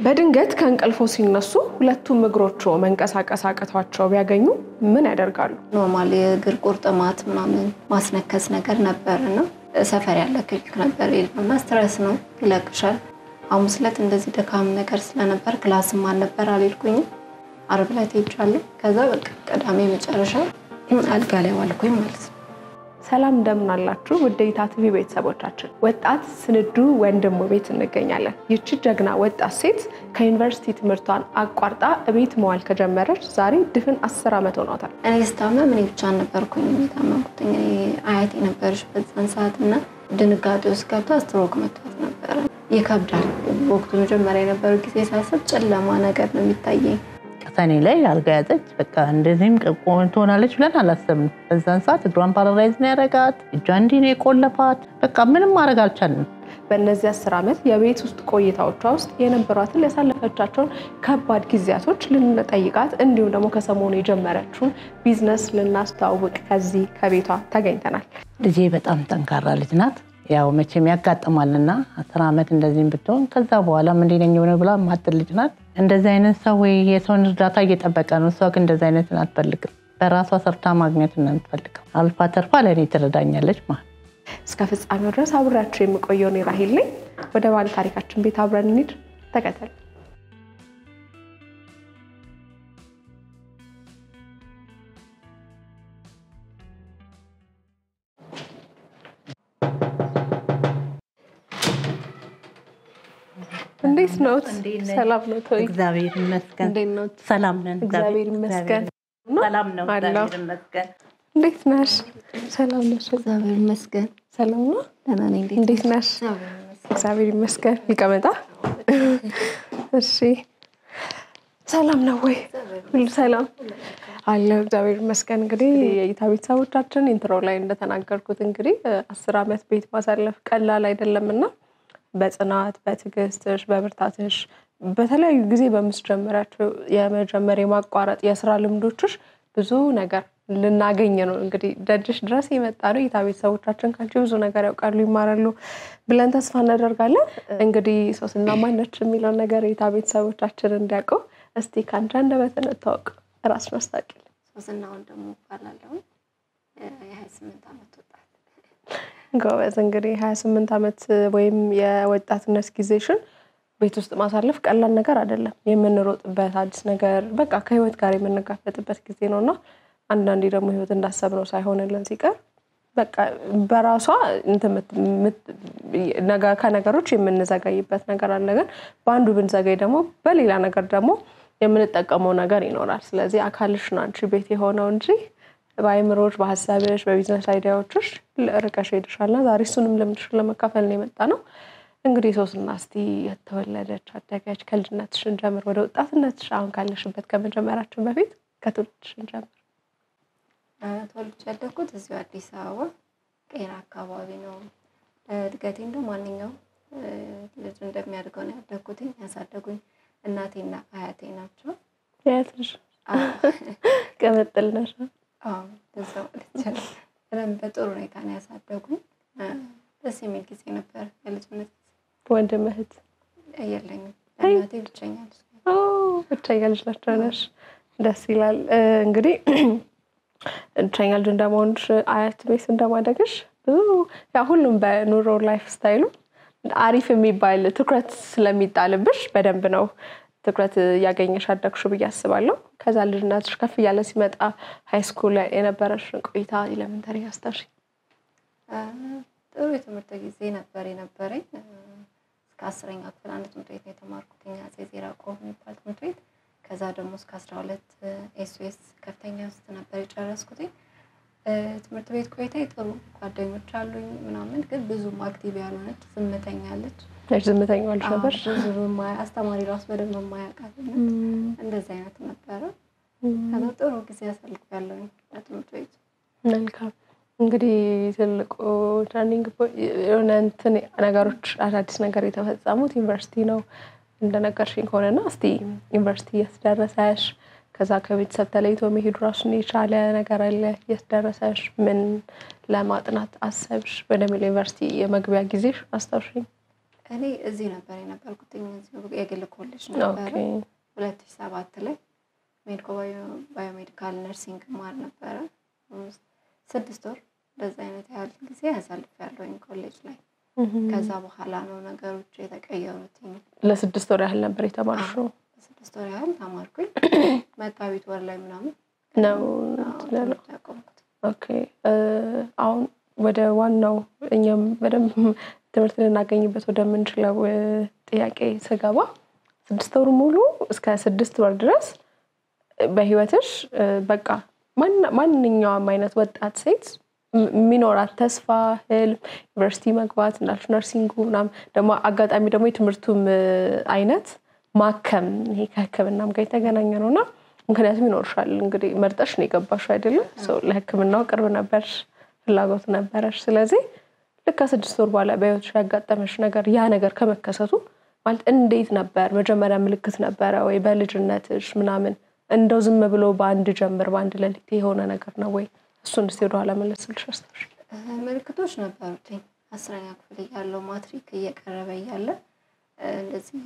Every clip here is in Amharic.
በድንገት ከእንቅልፎ ሲነሱ ሁለቱም እግሮቹ መንቀሳቀስ አቅቷቸው ቢያገኙ ምን ያደርጋሉ? ኖርማል የእግር ቁርጥማት ምናምን ማስነከስ ነገር ነበርና ሰፈር ያለ ክሊኒክ ነበር እና ስትረስ ነው ይለቅሻል። ሐሙስ ዕለት እንደዚህ ደካም ነገር ስለነበር ክላስም አልነበር አልሄድኩኝም። ዓርብ ዕለት ሄጃለሁ። ከዛ በቃ ቅዳሜ መጨረሻ አልጋ ላይ ዋልኩኝ ማለት ነው። ሰላም እንደምን አላችሁ ውድ የኢታ ቲቪ ቤተሰቦቻችን። ወጣት ስንዱ ወንድሙ ቤት እንገኛለን። ይቺ ጀግና ወጣት ሴት ከዩኒቨርሲቲ ትምህርቷን አቋርጣ እቤት መዋል ከጀመረች ዛሬ ድፍን 10 ዓመት ሆኗታል። እኔ ስታመም እኔ ብቻ ነበርኩኝ የታመምኩት። አያቴ ነበረች በዛን ሰዓትና ድንጋጤ ውስጥ ገብታ ስትሮክ መቷት ነበር። ይከብዳል። ወቅቱ መጀመሪያ የነበረው ጊዜ ሳስብ ጨለማ ነገር ነው የሚታየኝ። ቀጠኔ ላይ አልጋ ያዘች በቃ እንደዚህም ቆም ትሆናለች ብለን አላሰብንም። በዛን ሰዓት እግሯን ፓራላይዝ ነው ያደረጋት፣ እጇን እንዲህ ነው የቆለፋት። በቃ ምንም ማድረግ አልቻልንም። በእነዚህ 10 ዓመት የቤት ውስጥ ቆይታዎቿ ውስጥ የነበሯትን ያሳለፈቻቸውን ከባድ ጊዜያቶች ልንጠይቃት እንዲሁም ደግሞ ከሰሞኑ የጀመረችውን ቢዝነስ ልናስተዋውቅ ከዚህ ከቤቷ ተገኝተናል። ልጄ በጣም ጠንካራ ልጅ ናት። ያው መቼም ያጋጥማልና 10 ዓመት እንደዚህም ብትሆን ከዛ በኋላ ምን ሊነኝ ሆነ ብላ ማጥል ልጅ ናት። እንደዚህ አይነት ሰው ወይ የሰውን እርዳታ እየጠበቀ ነው። እሷ ግን እንደዚህ አይነት አትፈልግም። በራሷ ሰርታ ማግኘት ነው የምትፈልገው። አልፋ ተርፋ ለኔ ትረዳኛለች ማለት። እስከ ፍጻሜው ድረስ አብራችሁ የምቆየው ነው ራሂል ነኝ። ወደ ባለ ታሪካችን ቤት አብረን እንሂድ። ተከተል። እንዴት ነው? ሰላም ነው? እግዚአብሔር ይመስገን። እንዴት ነው? ሰላም ነን። እግዚአብሔር ይመስገን። ሰላም ነው። እግዚአብሔር ይመስገን። እንዴት ነሽ? ሰላም ነሽ? እግዚአብሔር ይመስገን። ሰላም ነው? ደህና ነኝ። እንዴት ነሽ? እግዚአብሔር ይመስገን። ይቀመጣ። እሺ ሰላም ነው ወይ? ሁሉ ሰላም አለ? እግዚአብሔር ይመስገን። እንግዲህ የኢታ ቤተሰቦቻችን ኢንትሮ ላይ እንደተናገርኩት እንግዲህ 10 ዓመት ቤት ማሳለፍ ቀላል አይደለምና በጽናት በትግስትሽ በብርታትሽ በተለያዩ ጊዜ በመስጀመራቸው የመጀመሪያ ማቋረጥ የሥራ ልምዶችሽ ብዙ ነገር ልናገኝ ነው እንግዲህ ደጅሽ ድረስ የመጣ ነው። የኢታ ቤተሰቦቻችን ካንቺ ብዙ ነገር ያውቃሉ ይማራሉ ብለን ተስፋ እናደርጋለን። እንግዲህ ሶስና ማነች የሚለው ነገር የኢታ ቤተሰቦቻችን እንዲያውቁ እስቲ ካንቺ አንደበት እንታወቅ። ራስሽ አስታውቂኝ። ሶስና ወንድሙ እባላለሁ። የ28 ዓመት ወጣት ጎበዝ። እንግዲህ 28 ዓመት ወይም የወጣትነት ጊዜሽን ቤት ውስጥ ማሳለፍ ቀላል ነገር አይደለም። የምንሮጥበት አዲስ ነገር በቃ ከህይወት ጋር የምንጋፈጥበት ጊዜ ነውና አንዳንዴ ደግሞ ህይወት እንዳሰብነው ሳይሆንልን ሲቀር በቃ በራሷ ከነገሮች የምንዘጋይበት ነገር አለ። ግን በአንዱ ብንዘጋይ ደግሞ በሌላ ነገር ደግሞ የምንጠቀመው ነገር ይኖራል። ስለዚህ አካልሽ ነው አንቺ ቤት የሆነው እንጂ ባይምሮች በሐሳብሽ በቢዝነስ አይዲያዎችሽ ለርቀሽ ሄድሻልና ዛሬ እሱንም ልምድሽን ለመካፈል ነው የመጣነው። እንግዲህ ሶስና እስቲ የተወለደች አደገች ከልጅነትሽን ጀምር ወደ ወጣትነትሽ አሁን ካለሽበት ከመጀመራችን በፊት ከትውልድሽን ጀምር። ተወልጄ ያደግኩት እዚሁ አዲስ አበባ ቄራ አካባቢ ነው። እድገቴ እንደማንኛውም ልጅ እንደሚያድገው ነው ያደግኩት። ያሳደጉኝ እናቴና አያቴ ናቸው። ያትሽ ከመጥልነሽ ደስታው ልጅ በጥሩ ሁኔታ ነው ያሳደጉኝ። ደስ የሚል ጊዜ ነበር የልጅነት። ወንድም እህት የለኝም። እናቴ ብቸኛ ልጅ ነች። ብቸኛ ልጅ ነሽ። ደስ ይላል። እንግዲህ ብቸኛ ልጅ እንደመሆንሽ አያት ቤት እንደማደግሽ ብዙ ያ ሁሉም በኑሮ ላይፍ ስታይሉ አሪፍ የሚባል ትኩረት ስለሚጣልብሽ በደንብ ነው ትኩረት ያገኘሽ አደግሽው ብዬ አስባለሁ። ከዛ ልጅነትሽ ከፍ ያለ ሲመጣ ሃይ ስኩል ላይ የነበረሽ ቆይታ ኤሌመንተሪ አስታውሽ? ጥሩ የትምህርት ጊዜ ነበር የነበረኝ። እስከ 10ኛ ክፍል አንድ ትምህርት ቤት የተማርኩት አፄ ዜራቆብ የሚባል ትምህርት ቤት። ከዛ ደግሞ እስከ 12 ኤስኤስ ከፍተኛ ውስጥ ነበር የጨረስኩት። ትምህርት ቤት ቆይታዬ ጥሩ ጓደኞች አሉኝ ምናምን፣ ግን ብዙም አክቲቭ ያልሆነች ዝምተኛ ልጅ ዝምተኛው ልጅ ነበር። ብዙም አስተማሪ ራስ በደንብ የማያውቃትና እንደዛ አይነት ነበረ። ከዛ ጥሩ ጊዜ አሳልፌያለሁ በትምህርት ቤት። መልካም። እንግዲህ ትልቁ ትሬኒንግ የሆነ እንትን ነገሮች አዳዲስ ነገር የተፈጸሙት ዩኒቨርሲቲ ነው እንደነገርሽኝ ከሆነና እስቲ ዩኒቨርሲቲ ያስደረሰሽ ከዛ ከቤተሰብ ተለይቶ መሄዱ ራሱን የቻለ ነገር አለ ያስደረሰሽ? ምን ለማጥናት አሰብሽ? ወደ ዩኒቨርሲቲ የመግቢያ ጊዜሽ አስታውሽኝ። እኔ እዚህ ነበር የነበርኩት የግል ኮሌጅ ነበር 2007 ላይ ሜዲኮ ባዮሜዲካል ነርሲንግ ማር ነበረ 6 ወር በዛ አይነት ያህል ጊዜ አሳልፌያለሁኝ ኮሌጅ ላይ ከዛ በኋላ ነው ነገሮች የተቀየሩት ለ6 ወር ያህል ነበር የተማርሽው 6 ወር ያህል ተማርኩኝ መጋቢት ወር ላይ ምናምን ነው ያቆምኩት ኦኬ አሁን ወደ ዋናው እኛም በደንብ ትምህርት ልናገኝበት ወደምንችለው ጥያቄ ስገባ 6 ወር ሙሉ እስከ 6 ወር ድረስ በህይወትሽ በቃ ማንኛውም አይነት ወጣት ሴት ሚኖራት ተስፋ ህልም ዩኒቨርሲቲ መግባት ነርሲንግ ምናምን ደግሞ አጋጣሚ ደግሞ የትምህርቱም አይነት ማከም ይሄ ከህክምናም ጋር የተገናኘ ነውና ምክንያቱም ይኖርሻል እንግዲህ መርጠሽ ነው የገባሽው አይደለም ለህክምናው ቅርብ ነበርሽ ፍላጎት ነበርሽ ስለዚህ ልክ 6 ወር በኋላ በህይወትሽ ያጋጠመሽ ነገር ያ ነገር ከመከሰቱ ማለት እንዴት ነበር መጀመሪያ ምልክት ነበረ ወይ በልጅነትሽ ምናምን እንደው ዝም ብሎ በአንድ ጀምር በአንድ ለሊት የሆነ ነገር ነው ወይ እሱን እስቲ ወደ ኋላ መለስልሽ አስተሽ ምልክቶች ነበሩት 10ኛ ክፍል ያለው ማትሪክ እየቀረበ ያለ እንደዚህ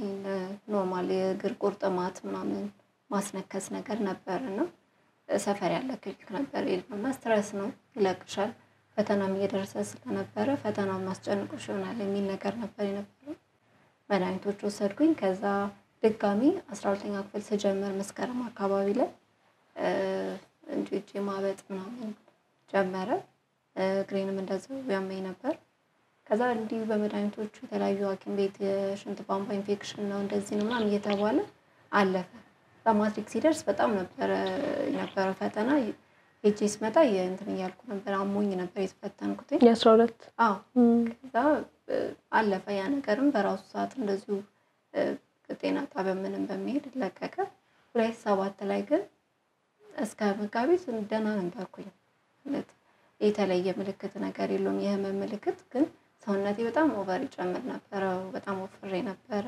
ኖርማል የእግር ቁርጥማት ምናምን ማስነከስ ነገር ነበርና ሰፈር ያለ ክሊኒክ ነበር እና ስትረስ ነው ይለቅሻል ፈተናም እየደረሰ ስለነበረ ፈተናው ማስጨንቆሽ ይሆናል የሚል ነገር ነበር የነበረው መድኃኒቶች ወሰድኩኝ ከዛ ድጋሚ 12ኛ ክፍል ስጀምር መስከረም አካባቢ ላይ እንጂ ማበጥ ምናምን ጀመረ ግሬንም እንደዛው ያመኝ ነበር ከዛ እንዲሁ በመድኃኒቶቹ የተለያዩ ሐኪም ቤት የሽንት ቧንቧ ኢንፌክሽን ነው እንደዚህ ነው ምናምን እየተባለ አለፈ በማትሪክ ሲደርስ በጣም ነበር ፈተና ሄጄ ስመጣ እንትን እያልኩ ነበር አሞኝ ነበር የተፈተንኩት የ12 አዎ ከዛ አለፈ ያ ነገርም በራሱ ሰዓት እንደዚሁ ጤና ጣቢያ ምንም በሚሄድ ለቀቀ 2007 ላይ ግን እስከ መጋቢት ደህና ነበርኩኝ ማለት የተለየ ምልክት ነገር የለውም የህመም ምልክት ግን ሰውነቴ በጣም ኦቨር ይጨምር ነበር በጣም ወፍሬ ነበር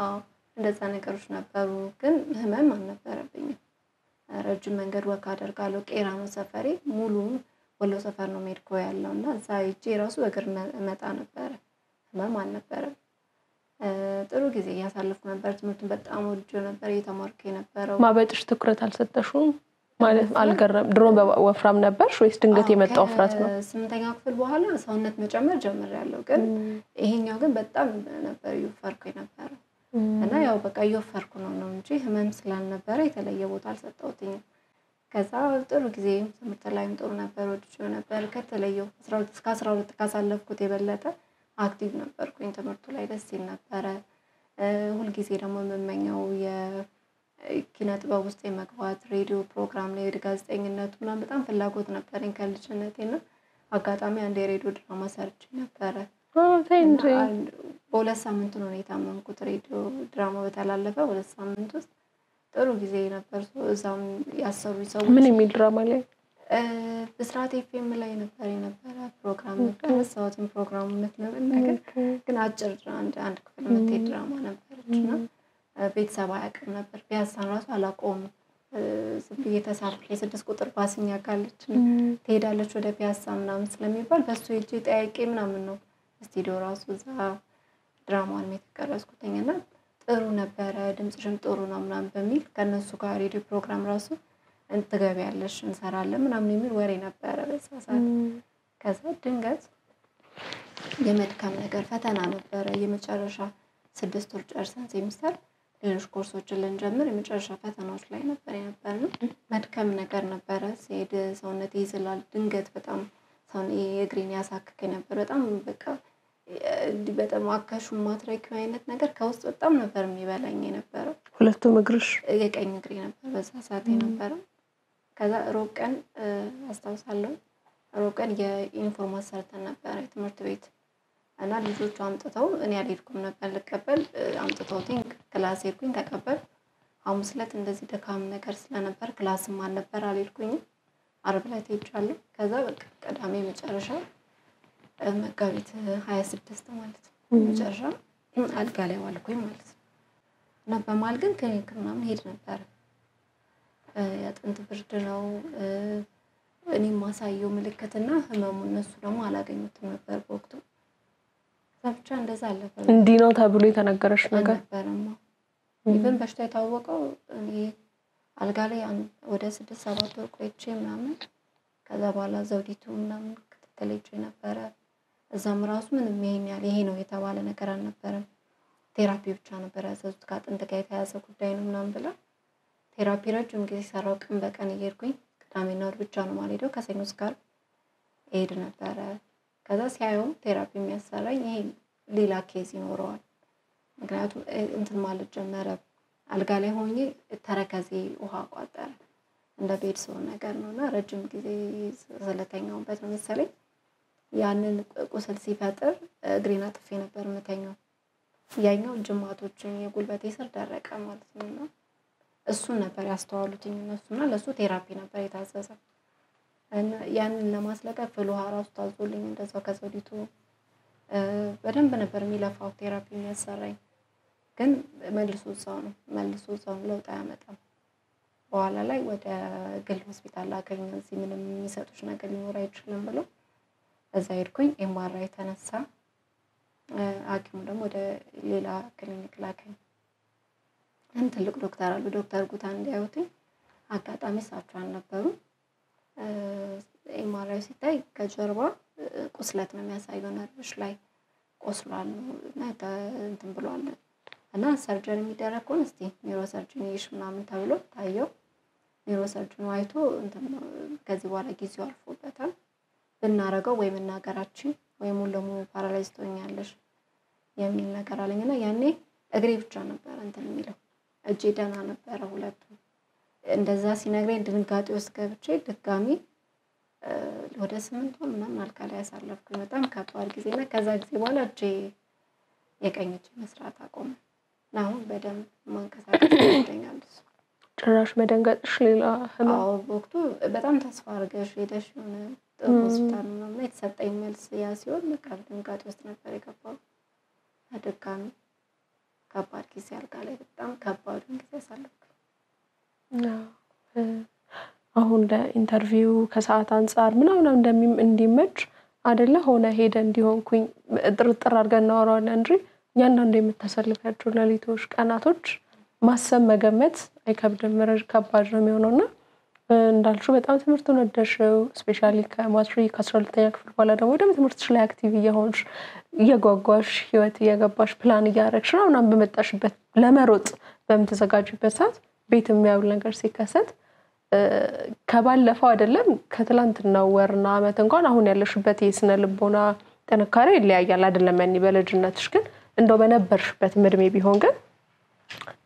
አዎ እንደዛ ነገሮች ነበሩ ግን ህመም አልነበረብኝም ረጅም መንገድ ወክ አደርጋለሁ ቄራ ነው ሰፈሬ ሙሉ ወሎ ሰፈር ነው ሜዲኮ ያለውና እዛ ሂጄ ራሱ እግር መጣ ነበር ህመም አልነበረም ጥሩ ጊዜ ያሳልፍ ነበር ትምህርቱን በጣም ወድጄ ነበር እየተማርኩ የነበረው ማበጥሽ ትኩረት አልሰጠሽም ማለት አልገረም ድሮ ወፍራም ነበርሽ ወይስ ድንገት የመጣው ፍራት ነው 8ኛ ክፍል በኋላ ሰውነት መጨመር ጀምሬያለሁ ግን ይሄኛው ግን በጣም ነበር ይወፈርኩ የነበረው እና ያው በቃ ይወፈርኩ ነው እንጂ ህመም ስላልነበረ የተለየ ቦታ አልሰጠሁትኝም ከዛ ጥሩ ጊዜ ትምህርት ላይም ጥሩ ነበር ወድጄ ነበር ከተለየው 12 እስከ 12 ካሳለፍኩት የበለጠ አክቲቭ ነበርኩኝ ትምህርቱ ላይ ደስ ይል ነበር ሁሉ ጊዜ ደግሞ የምመኘው የኪነ ጥበብ ውስጥ የመግባት ሬዲዮ ፕሮግራም ላይ ጋዜጠኝነት ምናምን በጣም ፍላጎት ነበርኝ ከልጅነቴና አጋጣሚ አንድ የሬዲዮ ድራማ ሰርቼ ነበር በሁለት ሳምንት ነው የታመምኩት ሬዲዮ ድራማ በተላለፈ ሁለት ሳምንት ውስጥ ጥሩ ጊዜ ነበር እዛም ያሰሩኝ ሰዎች ምን የሚል ድራማ ላይ በስራት ኤፍኤም ላይ ነበር ፕሮግራም ነበር ሰውትን ፕሮግራሙ ነገር ግን አጭር አንድ ክፍል የምትሄድ ድራማ ነበረችና ቤተሰብ አያውቅም ነበር ቢያሳን ራሱ አላቆም ዝም ብዬ ተሳፍሬ 6 ቁጥር ባስኛ ካለች ትሄዳለች ወደ ፒያሳ ምናምን ስለሚባል በሱ ሄጄ ጠያቄ ምናምን ነው ስቱዲዮ ራሱ እዛ ድራማውን የተቀረጽኩትኝና ጥሩ ነበረ ድምጽሽም ጥሩ ነው ምናምን በሚል ከነሱ ጋር ሬዲዮ ፕሮግራም ራሱ እንትገቢያለሽ እንሰራለን ምናምን የሚል ወሬ ነበረ በዛ ሰዓት ከዛ ድንገት የመድካም ነገር ፈተና ነበረ የመጨረሻ 6 ወር ጨርሰን ሴሚስተር ሌሎች ኮርሶችን ልንጀምር የመጨረሻ ፈተናዎች ላይ ነበር የነበርነው መድከም ነገር ነበረ ሲሄድ ሰውነቴ ይዝላል ድንገት በጣም ሰውነቴ የእግሬን ያሳክከኝ ነበር በጣም በቃ በጣም አካሹ ማትረክ አይነት ነገር ከውስጥ በጣም ነበር የሚበላኝ የነበረው ሁለቱም እግርሽ የቀኝ እግሬ ነበር በዛ ሰዓት የነበረው ከዛ ሮብ ቀን አስታውሳለሁ ሮብ ቀን የዩኒፎርም ሰርተን ነበር ትምህርት ቤት እና ልጆቹ አምጥተው እኔ አልሄድኩም ነበር ልቀበል አምጥተውኝ ክላስ ሄድኩኝ ተቀበል ሐሙስ ዕለት እንደዚህ ደካም ነገር ስለነበር ክላስም አልነበር አልሄድኩኝ ዓርብ ዕለት ሄጃለሁ ከዛ በቃ ቅዳሜ መጨረሻ መጋቢት 26 ማለት ነው መጨረሻ አልጋ ላይ ዋልኩኝ ማለት ነው እና በማል ግን ክሊኒክ ምናምን ሄድ ነበር ያጥንት ብርድ ነው እኔ ማሳየው ምልክትና ህመሙ እነሱ ደግሞ አላገኙትም ነበር በወቅቱ ብቻ እንደዛ አለፈ። እንዲህ ነው ተብሎ የተነገረሽ ነገር አልነበረም። ኢቭን በሽታ የታወቀው እኔ አልጋ ላይ ወደ 6-7 ወር ቆይቼ ምናምን ከዛ በኋላ ዘውዲቱ ምናምን ክትትል ሄጄ ነበረ። እዛም ራሱ ምንም ይሄ ነው የተባለ ነገር አልነበረም። ቴራፒ ብቻ ነበር ያዘዙት ከአጥንት ጋር የተያዘ ጉዳይ ነው ምናምን ብላ ቴራፒ ረጅም ጊዜ ሰራው። ቀን በቀን እየሄድኩኝ ቅዳሜና እሑድ ብቻ ነው የማልሄደው። ከሰኞ እስከ ዓርብ እሄድ ነበረ። ከዛ ሲያየው ቴራፒ የሚያሰራኝ ይሄ ሌላ ኬዝ ይኖረዋል። ምክንያቱም እንትን ማለት ጀመረ። አልጋ ላይ ሆኜ ተረከዜ ውሃ ቋጠረ። እንደ ቤድ ሰው ነገር ነውና ረጅም ጊዜ ስለተኛውበት ነው መሰለኝ ያንን ቁስል ሲፈጥር እግሬን አጥፌ ነበር የምተኛው። ያኛው ጅማቶችን የጉልበቴ ስር ደረቀ ማለት ነውና እሱን ነበር ያስተዋሉትኝ እነሱና ለሱ ቴራፒ ነበር የታዘዘው። እና ያንን ለማስለቀቅ ፍል ውሃ ራሱ ታዞልኝ እንደዛው ከዘውዲቱ በደንብ ነበር የሚለፋው ቴራፒ የሚያሰራኝ። ግን መልሶ እዛው ለውጥ አያመጣም። በኋላ ላይ ወደ ግል ሆስፒታል ላከኝ። እዚህ ምንም የሚሰጡሽ ነገር ሊኖር አይችልም ብሎ እዛ ሄድኩኝ። ኤምአርአይ ተነሳ። ሐኪሙ ደግሞ ወደ ሌላ ክሊኒክ ላከኝ። ትልቅ ዶክተር አሉ ዶክተር ጉታ እንዲያዩትኝ አጋጣሚ እሳቸው አልነበሩም። ኤምአርአይ ሲታይ ከጀርባ ቁስለት ነው የሚያሳየው። ነርቭሽ ላይ ቆስሏል እና እንትን ብሏል እና ሰርጀሪ የሚደረግ ከሆነ እስቲ ኒውሮ ሰርጀሪ ይሽ ምናምን ተብሎ ታየው። ኒውሮ ሰርጀሪ አይቶ እንትን ከዚህ በኋላ ጊዜው አልፎበታል ብናረገው ወይ መናገራችን ወይ ሙሉ ለሙሉ ፓራላይዝ ትሆኛለሽ የሚል ነገር አለኝና ያኔ እግሬ ብቻ ነበር እንትን የሚለው እጄ ደህና ነበረ ሁለቱም። እንደዛ ሲነግረኝ ድንጋጤ ውስጥ ገብቼ ድጋሚ ወደ 8 ወር ምናምን አልጋ ላይ ያሳለፍኩኝ። በጣም ከባድ ጊዜ እና ከዛ ጊዜ በኋላ እጄ የቀኝ እጄ መስራት አቆመ። አሁን በደንብ ማንቀሳቀስ ይችላል። ጭራሽ መደንገጥሽ ሌላ ህመም። አዎ በወቅቱ በጣም ተስፋ አድርገሽ ሄደሽ የሆነ ጥሩ ሆስፒታል ምናምን የተሰጠኝ መልስ ያ ሲሆን በቃ ድንጋጤ ውስጥ ነበር የገባው። ድጋሚ ከባድ ጊዜ አልጋ ላይ በጣም ከባዱን ጊዜ አሳለፍኩ። አሁን ለኢንተርቪው ከሰዓት አንፃር ምናምን እንዲመች አይደለ ሆነ ሄደ እንዲሆንኩኝ ጥርጥር አድርገን እናወራዋለን እንጂ ያንዳንዴ የምታሳልፊያቸው ሌሊቶች ቀናቶች ማሰብ መገመት አይከብድም። ከባድ ነው የሚሆነውና እንዳልሽው በጣም ትምህርቱን ወደድሽው። ስፔሻሊ ከማትሪክ 12ኛ ክፍል በኋላ ደግሞ ወደ ትምህርትሽ ላይ አክቲቭ እየሆንሽ እየጓጓሽ ህይወት እየገባሽ ፕላን እያደረግሽ ምናምን በመጣሽበት ለመሮጥ በምትዘጋጅበት ሰዓት ቤት የሚያውል ነገር ሲከሰት ከባለፈው አይደለም ከትላንትናው ወርና አመት እንኳን አሁን ያለሽበት የስነ ልቦና ጥንካሬ ይለያያል አይደለም። ያኔ በልጅነትሽ ግን እንደው በነበርሽበት ምድሜ ቢሆን ግን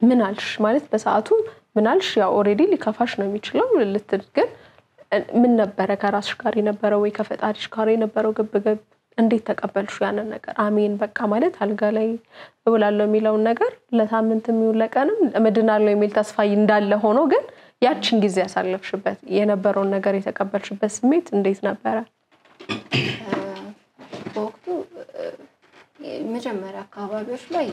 ምን አልሽ ማለት በሰዓቱ ምን አልሽ? ያው ኦሬዲ ሊከፋሽ ነው የሚችለው ልትል ግን ምን ነበረ ከራስሽ ጋር የነበረው ወይ ከፈጣሪሽ ጋር የነበረው ግብግብ እንዴት ተቀበልሽ ያንን ነገር? አሜን በቃ ማለት አልጋ ላይ እውላለሁ የሚለው ነገር ለሳምንትም ይሁን ለቀንም እምድናለሁ የሚል ተስፋ እንዳለ ሆኖ ግን ያቺን ጊዜ ያሳለፍሽበት የነበረውን ነገር የተቀበልሽበት ስሜት እንዴት ነበረ? በወቅቱ መጀመሪያ አካባቢዎች ላይ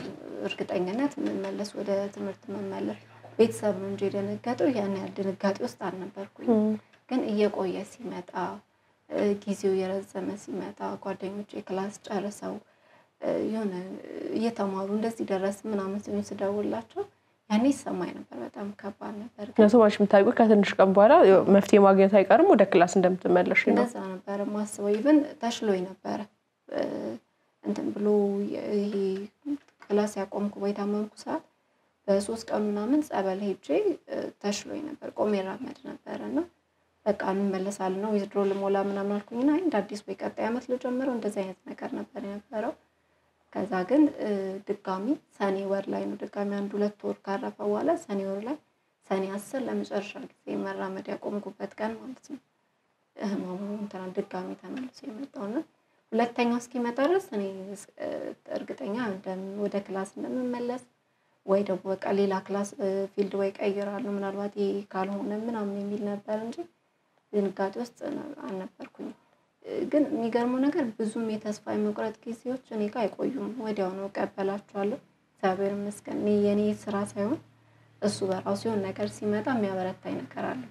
እርግጠኛነት መመለስ ወደ ትምህርት መመለስ ቤተሰብ ነው እንጂ ደነገጠው ያን ያህል ድንጋጤ ውስጥ አልነበርኩኝ። ግን እየቆየ ሲመጣ ጊዜው የረዘመ ሲመጣ ጓደኞቼ ክላስ ጨርሰው የሆነ እየተማሩ እንደዚህ ደረስ ምናምን ስደውላቸው ያኔ ይሰማኝ ነበር። በጣም ከባድ ነበር። ለሰማሽ የምታውቁ ከትንሽ ቀን በኋላ መፍትሄ ማግኘት አይቀርም ወደ ክላስ እንደምትመለሽ ነው። እንደዛ ነበር ማስበው። ኢቭን ተሽሎኝ ነበር እንትን ብሎ ይሄ ክላስ ያቆምኩ ወይ ታመምኩ ሰዓት በ3 ቀን ምናምን ጸበል ሄጄ ተሽሎኝ ነበር። ቆሜ ራመድ ነበርና በቃ እንመለሳለን ነው ዊዝድሮ ልሞላ ምናምን አልኩኝና እንደ አዲስ ወይ ቀጣይ አመት ልጀምረው እንደዛ አይነት ነገር ነበር የነበረው። ከዛ ግን ድጋሚ ሰኔ ወር ላይ ነው ድጋሚ 1-2 ወር ካረፈ በኋላ ሰኔ ወር ላይ ሰኔ 10 ለመጨረሻ ጊዜ መራመድ ያቆምኩበት ቀን ማለት ነው። ህመሙ እንትን ድጋሚ ተመልሶ የመጣውና ሁለተኛው እስኪመጣ ድረስ እኔ እርግጠኛ ወደ ክላስ እንደምመለስ ወይ ደግሞ በቃ ሌላ ክላስ ፊልድ ወይ ቀይራለሁ ምናልባት ይሄ ካልሆነ ምናምን የሚል ነበር እንጂ ድንጋጤ ውስጥ አልነበርኩኝ። ግን የሚገርመው ነገር ብዙም የተስፋ የመቁረጥ ጊዜዎች እኔ ጋር አይቆዩም። ወዲያው ነው እቀበላቸዋለሁ። እግዚአብሔር ይመስገን የኔ ስራ ሳይሆን እሱ በራሱ የሆነ ነገር ሲመጣ የሚያበረታኝ ነገር አለ።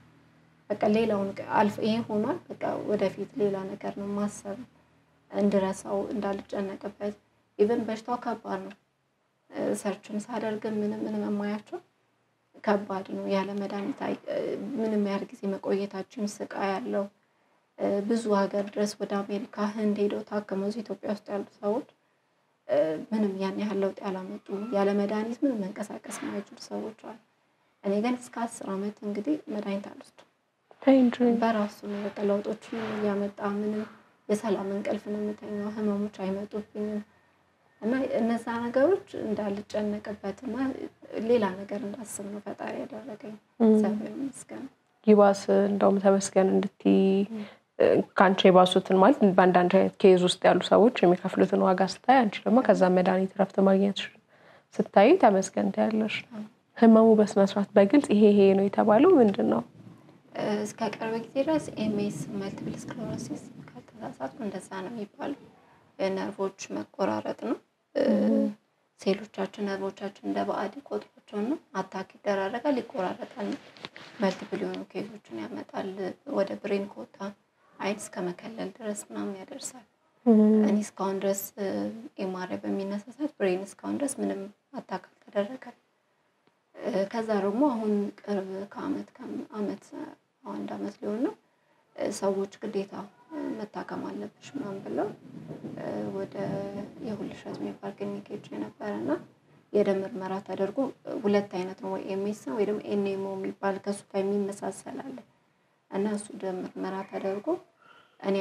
በቃ ሌላውን አልፎ ይሄ ሆኗል በቃ ወደፊት ሌላ ነገር ነው ማሰብ እንድረሳው እንዳልጨነቅበት ኢቨን በሽታው ከባድ ነው ሰርችም ሳደርግ ምንም የማያቸው ከባድ ነው ያለ መድኃኒት ምንም ያህል ጊዜ መቆየታችን ስቃይ ያለው ብዙ ሀገር ድረስ ወደ አሜሪካ ህንድ ሄደው ታከመው ኢትዮጵያ ውስጥ ያሉ ሰዎች ምንም ያን ያህል ለውጥ ያላመጡ ያለ መድኃኒት ምንም መንቀሳቀስ የማይችሉ ሰዎች አሉ። እኔ ግን እስከ 10 ዓመት እንግዲህ መድኃኒት አልወስድም በራሱ ነው በቃ ለውጦችን ያመጣ ምንም የሰላም እንቅልፍ ነው የምተኛው ህመሞች አይመጡብኝም እና እነዛ ነገሮች እንዳልጨነቅበትና ሌላ ነገር እንዳስብ ነው ፈጣሪ ያደረገኝ እግዚአብሔር ይመስገን። ይባስ እንደውም ተመስገን እንድትይ ካንቺ ባሱትን ማለት በአንዳንድ ኬዝ ውስጥ ያሉ ሰዎች የሚከፍሉትን ዋጋ ስታይ አንቺ ደግሞ ከዛ መድኃኒት ረፍት ማግኘት ስታይ ተመስገን ታያለሽ። ህመሙ በስነ ስርዓት በግልጽ ይሄ ነው የተባለው ምንድነው? እስከ ቅርብ ጊዜ ድረስ ኤምኤስ መልቲፕል ስክለሮሲስ ከተሳሳትኩ እንደዛ ነው የሚባለው የነርቮች መቆራረጥ ነው። ሴሎቻችን ነርቮቻችን እንደ ባዕድ ቆጥሯቸውና አታክ ይደራረጋል ይቆራረጣል መልቲፕል የሆኑ ኬዞችን ያመጣል ወደ ብሬን ኮታ አይን እስከ መከለል ድረስ ምናምን ያደርሳል። እኔ እስካሁን ድረስ ኤምአርአይ በሚነሳሳት ብሬን እስካሁን ድረስ ምንም አታክ አልተደረገም። ከዛ ደግሞ አሁን ቅርብ ከአመት አንድ አመት ሊሆን ነው ሰዎች ግዴታ መታከም አለብሽ ምናምን ብለው ወደ የሁልሽት የሚባል ክሊኒክ ሄጄ ነበርና የደም ምርመራ ተደርጎ ሁለት አይነት ነው ወይ ኤምኤስ ነው ወይ ደግሞ ኤንኤምኦ የሚባል ከሱ ጋር የሚመሳሰል አለ እና እሱ ደም ምርመራ ተደርጎ እኔ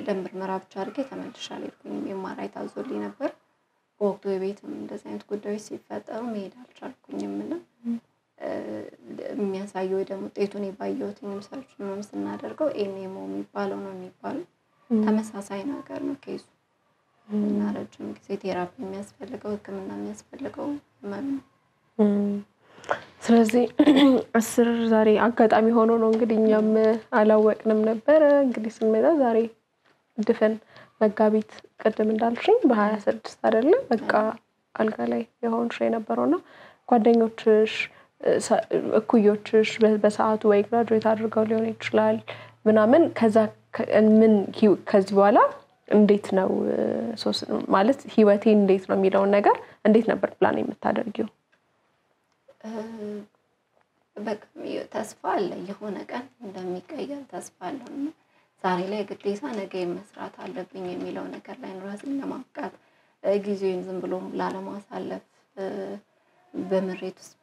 ደም ምርመራ ብቻ አድርጌ ተመልሻለሁ ኤምአርአይ ታዞልኝ ነበር። በወቅቱ የቤትም እንደዚህ አይነት ጉዳዮች ሲፈጠሩ መሄድ አልቻልኩኝም እና የሚያሳየው ደግሞ ውጤቱን ባየሁትኝም ሰርች ምንም ስናደርገው ኤንኤምኦ የሚባለው ነው የሚባለው ተመሳሳይ ነገር ነው ኬዙ እና ረጅም ጊዜ ቴራፒ የሚያስፈልገው ህክምና የሚያስፈልገው ማለት ነው። ስለዚህ 10 ዛሬ አጋጣሚ ሆኖ ነው እንግዲህ እኛም አላወቅንም ነበር እንግዲህ ስንመጣ ዛሬ ድፍን መጋቢት ቅድም እንዳልሽኝ በ26 አይደለ በቃ አልጋ ላይ የሆንሽ የነበረውና ጓደኞችሽ እኩዮችሽ በሰዓቱ ወይ ግራጁዌት አድርገው ሊሆን ይችላል ምናምን ከዛ ምን ከዚህ በኋላ እንዴት ነው ማለት ህይወቴ እንዴት ነው የሚለው ነገር እንዴት ነበር ፕላን የምታደርጊው? በቃ ተስፋ አለ የሆነ ቀን እንደሚቀየር ተስፋ አለና ዛሬ ላይ ግዴታ ነገ መስራት አለብኝ የሚለው ነገር ላይ ነው ራስን ለማብቃት ጊዜውን ዝም ብሎ ላለማሳለፍ በመሬት ውስጥ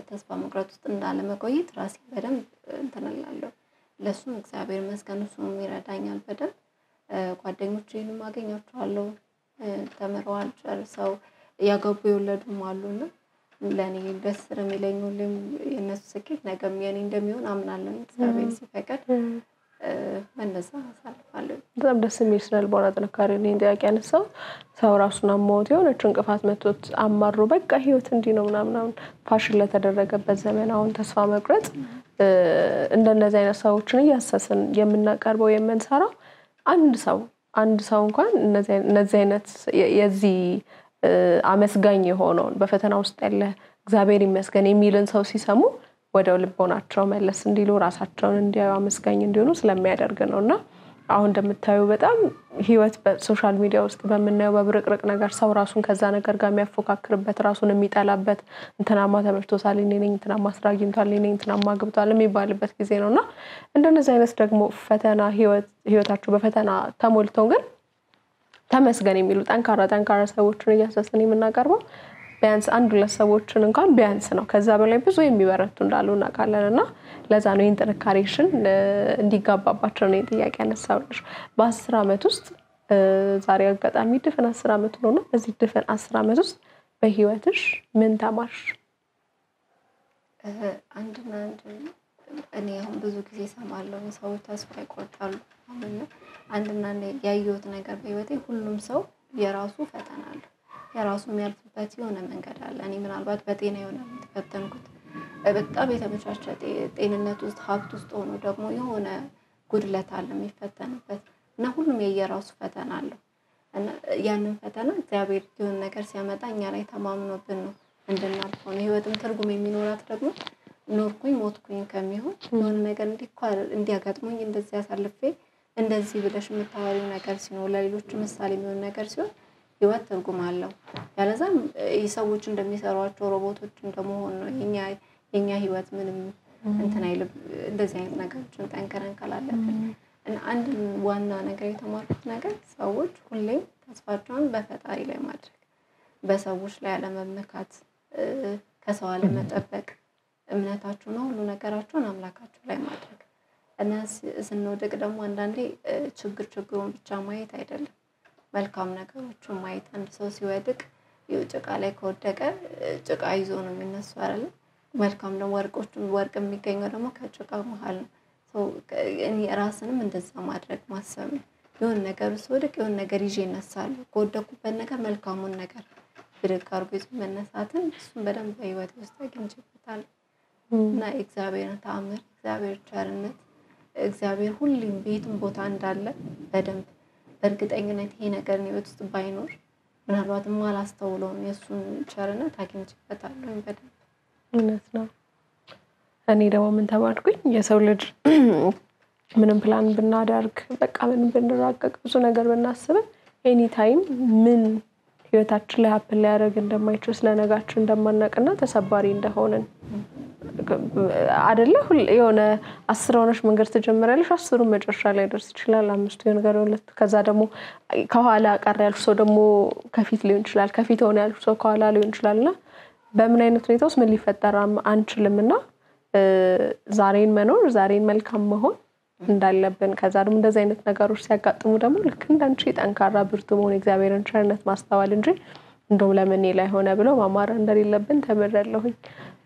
ተስፋ መቁረጥ ውስጥ እንዳለመቆየት ራሴን በደንብ እንተናላለሁ። ለሱም እግዚአብሔር ይመስገን እሱም ይረዳኛል በደንብ ጓደኞቼንም አገኛቸዋለሁ ተመረዋል ጨርሰው ያገቡ የወለዱም አሉና ለኔ ደስ የሚለኝ ሁሌም የነሱ ስኬት ነገም የኔ እንደሚሆን አምናለሁ እግዚአብሔር ሲፈቅድ እንደዛ አሳልፋለሁ። በጣም ደስ የሚል ስነልቦና ጥንካሬ ነው እንዲያውቅ ያነሳው ሰው ራሱን አሞት የሆነ እንቅፋት መጥቶት አማሮ በቃ ህይወት እንዲህ ነው ምናምን ፋሽን ለተደረገበት ዘመን አሁን ተስፋ መቁረጥ እንደነዚህ አይነት ሰዎችን እያሰስን የምናቀርበው የምንሰራው አንድ ሰው እንኳን እነዚህ አይነት የዚህ አመስጋኝ የሆነውን በፈተና ውስጥ ያለ እግዚአብሔር ይመስገን የሚልን ሰው ሲሰሙ ወደው ልቦናቸው መለስ እንዲሉ ራሳቸውን እንዲያዩ አመስጋኝ እንዲሆኑ ስለሚያደርግ ነውና አሁን እንደምታዩ በጣም ህይወት በሶሻል ሚዲያ ውስጥ በመናየው በብርቅርቅ ነገር ሰው ራሱን ከዛ ነገር ጋር የሚያፎካክርበት ራሱን የሚጠላበት እንትናማ ተመርቶታል እኔ ነኝ እንትናማ ስራ አግኝቷል እኔ ነኝ እንትናማ ግብቷል የሚባልበት ጊዜ ነውና እንደነዚህ አይነት ደግሞ ፈተና ህይወታቸው በፈተና ተሞልተው ግን ተመስገን የሚሉ ጠንካራ ሰዎችን እያሰስን የምናቀርበው ቢያንስ አንድ ሁለት ሰዎችን እንኳን ቢያንስ ነው ከዛ በላይ ብዙ የሚበረቱ እንዳሉ እናውቃለንና ለዛ ነው ኢንተርካሬሽን እንዲጋባባቸው ነው ጥያቄ ያነሳውልሽ። በ10 አመት ውስጥ ዛሬ አጋጣሚ ድፍን 10 አመት ነው በዚህ ድፍን 10 አመት ውስጥ በህይወትሽ ምን ተማርሽ? አንድ እኔ አሁን ብዙ ጊዜ ሰማለሁ ሰዎች ተስፋ ይቆርጣሉ አንድና ያየሁት ነገር በህይወቴ ሁሉም ሰው የራሱ ፈተና አለ የራሱ የሚያልፍበት የሆነ መንገድ አለ። እኔ ምናልባት በጤና የሆነ ተፈተንኩት በጣም የተመቻቸ ጤንነት ውስጥ ሀብት ውስጥ ሆኖ ደግሞ የሆነ ጉድለት አለ የሚፈተንበት እና ሁሉም የየራሱ ፈተና አለው እና ያንን ፈተና እግዚአብሔር የሆነ ነገር ሲያመጣ እኛ ላይ ተማምኖብን ነው እንድናልፈው ነው። ህይወትም ትርጉም የሚኖራት ደግሞ ኖርኩኝ ሞትኩኝ ከሚሆን የሆነ ነገር እንዲያጋጥሙኝ እንደዚህ አሳልፌ እንደዚህ ብለሽ የምታወሪው ነገር ሲኖር ለሌሎች ምሳሌ የሚሆን ነገር ሲሆን ህይወት ትርጉም አለው። ያለዛም ሰዎች እንደሚሰሯቸው ሮቦቶች እንደመሆን ነው የኛ ህይወት ምንም እንትን አይልም። እንደዚህ አይነት ነገሮችን ጠንክረን ካላለብን እና አንድ ዋና ነገር የተማርኩት ነገር ሰዎች ሁሌም ተስፋቸውን በፈጣሪ ላይ ማድረግ፣ በሰዎች ላይ አለመመካት፣ ከሰው አለመጠበቅ፣ እምነታቸውን ሁሉ ነገራቸውን አምላካቸው ላይ ማድረግ እና ስንወድቅ ደግሞ አንዳንዴ ችግሩን ብቻ ማየት አይደለም መልካም ነገሮችን ማየት። አንድ ሰው ሲወድቅ ጭቃ ላይ ከወደቀ ጭቃ ይዞ ነው የሚነሳው አይደል? መልካም ደግሞ ወርቅ የሚገኘው ደግሞ ከጭቃ መሃል ነው። እኔ ራስንም እንደዛ ማድረግ ማሰብ ነው። የሆነ ነገር ስወድቅ የሆነ ነገር ይዤ እነሳለሁ። ከወደኩበት ነገር መልካሙን ነገር ብድግ አድርጎ ይዞ መነሳትን እሱን በደንብ በህይወቴ ውስጥ አግኝቼበታለሁ እና እግዚአብሔርን ተአምር፣ እግዚአብሔር ቸርነት፣ እግዚአብሔር ሁሌም ቤትም ቦታ እንዳለ በደንብ በእርግጠኝነት ይሄ ነገር ህይወት ውስጥ ባይኖር ምናልባትም አላስተውለውም የእሱን ቸርነት አግኝቼበታለሁ በደንብ። እውነት ነው። እኔ ደግሞ ምን ተማርኩኝ? የሰው ልጅ ምንም ፕላን ብናደርግ በቃ ምንም ብንራቀቅ ብዙ ነገር ብናስብ ኤኒ ታይም ምን ህይወታችን ላይ ሀፕን ሊያደርግ እንደማይችል ስለነጋችን እንደማናውቅና ተሰባሪ እንደሆነን አይደለ? የሆነ 10 ሆነሽ መንገድ ትጀምራለሽ፣ 10ሩ መጨረሻ ላይ ደርስ ይችላል። 5ቱ ነገር ሁለት ከዛ ደግሞ ከኋላ ቀር ያልኩ ሰው ደግሞ ከፊት ሊሆን ይችላል፣ ከፊት ሆነ ያልኩ ሰው ከኋላ ሊሆን ይችላልና በምን አይነት ሁኔታ ውስጥ ምን ሊፈጠር አንችልምና ዛሬን መኖር፣ ዛሬን መልካም መሆን እንዳለብን ከዛ ደግሞ እንደዚህ አይነት ነገሮች ሲያጋጥሙ ደግሞ ልክ እንዳንቺ ጠንካራ ብርቱ መሆን እግዚአብሔርን ቸርነት ማስተዋል እንጂ እንደውም ለምን ላይ ሆነ ብሎ ማማር እንደሌለብን ተምሬያለሁኝ።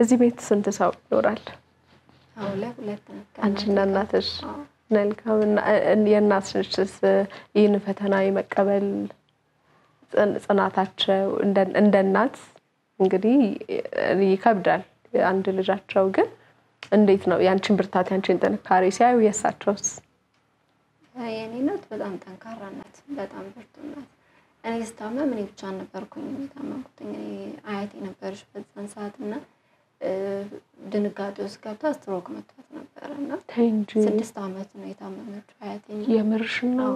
እዚህ ቤት ስንት ሰው ይኖራል? ሁለት ነው። አንቺና እናትሽ? መልካም። የእናትሽስ ይህን ፈተና የመቀበል ጽናታቸው እንደ እናት እንግዲህ ይከብዳል። አንድ ልጃቸው ግን እንዴት ነው ያንቺን ብርታት ያንቺን ጥንካሬ ሲያዩ የሳቸውስ? የኔ እናት በጣም ጠንካራ ናት፣ በጣም ብርቱ ናት። እኔ ስታመም እኔ ብቻ ነበርኩኝ የታመምኩት። አያቴ ነበረች በዛን ሰዓትና ድንጋጤ ውስጥ ገብታ ስትሮክ መቷት ነበርና 6 አመት ነው የታመመችው አያቴ። የምርሽ ነው?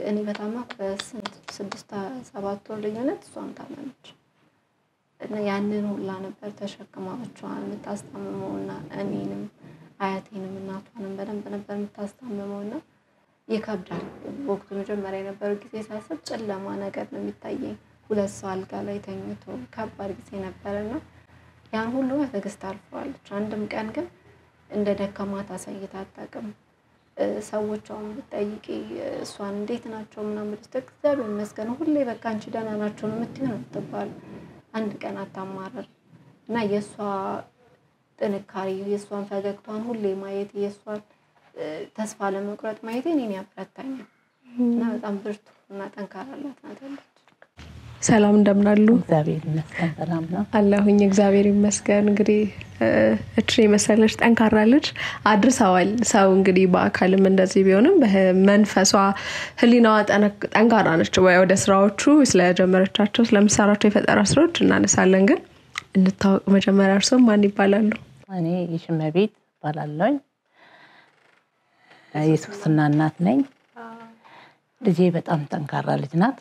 እኔ በታመምኩ በ6-7 ወር ልዩነት እሷም ታመመች እና ያንን ሁላ ነበር ተሸክማ ብቻዋን የምታስታምመውና እኔንም አያቴንም እናቷንም በደንብ ነበር የምታስታምመውና ይከብዳል። ወቅቱ መጀመሪያ የነበረው ጊዜ ሳስብ ጨለማ ነገር ነው የሚታየኝ። 2 ሰው አልጋ ላይ ተኝቶ ከባድ ጊዜ ነበርና ያን ሁሉ በትዕግስት አልፈዋለች። አንድም ቀን ግን እንደ ደከማት አሳይታ አታውቅም። ሰዎቿን ብትጠይቂ እሷን እንዴት ናቸው ምናምን ብትጠይቅ እግዚአብሔር ይመስገን ሁሌ በቃ አንቺ ደህና ናቸው ነው የምትይው ነው የምትባል። አንድ ቀን አታማረር እና የሷ ጥንካሬ የሷን ፈገግታን ሁሌ ማየት የሷን ተስፋ ለመቁረጥ ማየት እኔን ያበረታኛል እና በጣም ብርቱ እና ጠንካራ ናት። ሰላም እንደምን አሉ? እግዚአብሔር ይመስገን ሰላም ነው አለሁኝ። እግዚአብሔር ይመስገን። እንግዲህ እቺ መሰለሽ ጠንካራ ልጅ አድርሰዋል። ሰው እንግዲህ በአካልም እንደዚህ ቢሆንም በመንፈሷ ህሊናዋ ጠንካራ ነች። ወደ ስራዎቹ ስለጀመረቻቸው ስለምሰራቸው የፈጠራ ስራዎች እናነሳለን። ግን እንታወቅ መጀመሪያ እርሶ ማን ይባላሉ? እኔ ይሽመቤት እባላለሁ። የሶስትና እናት ነኝ። ልጄ በጣም ጠንካራ ልጅ ናት።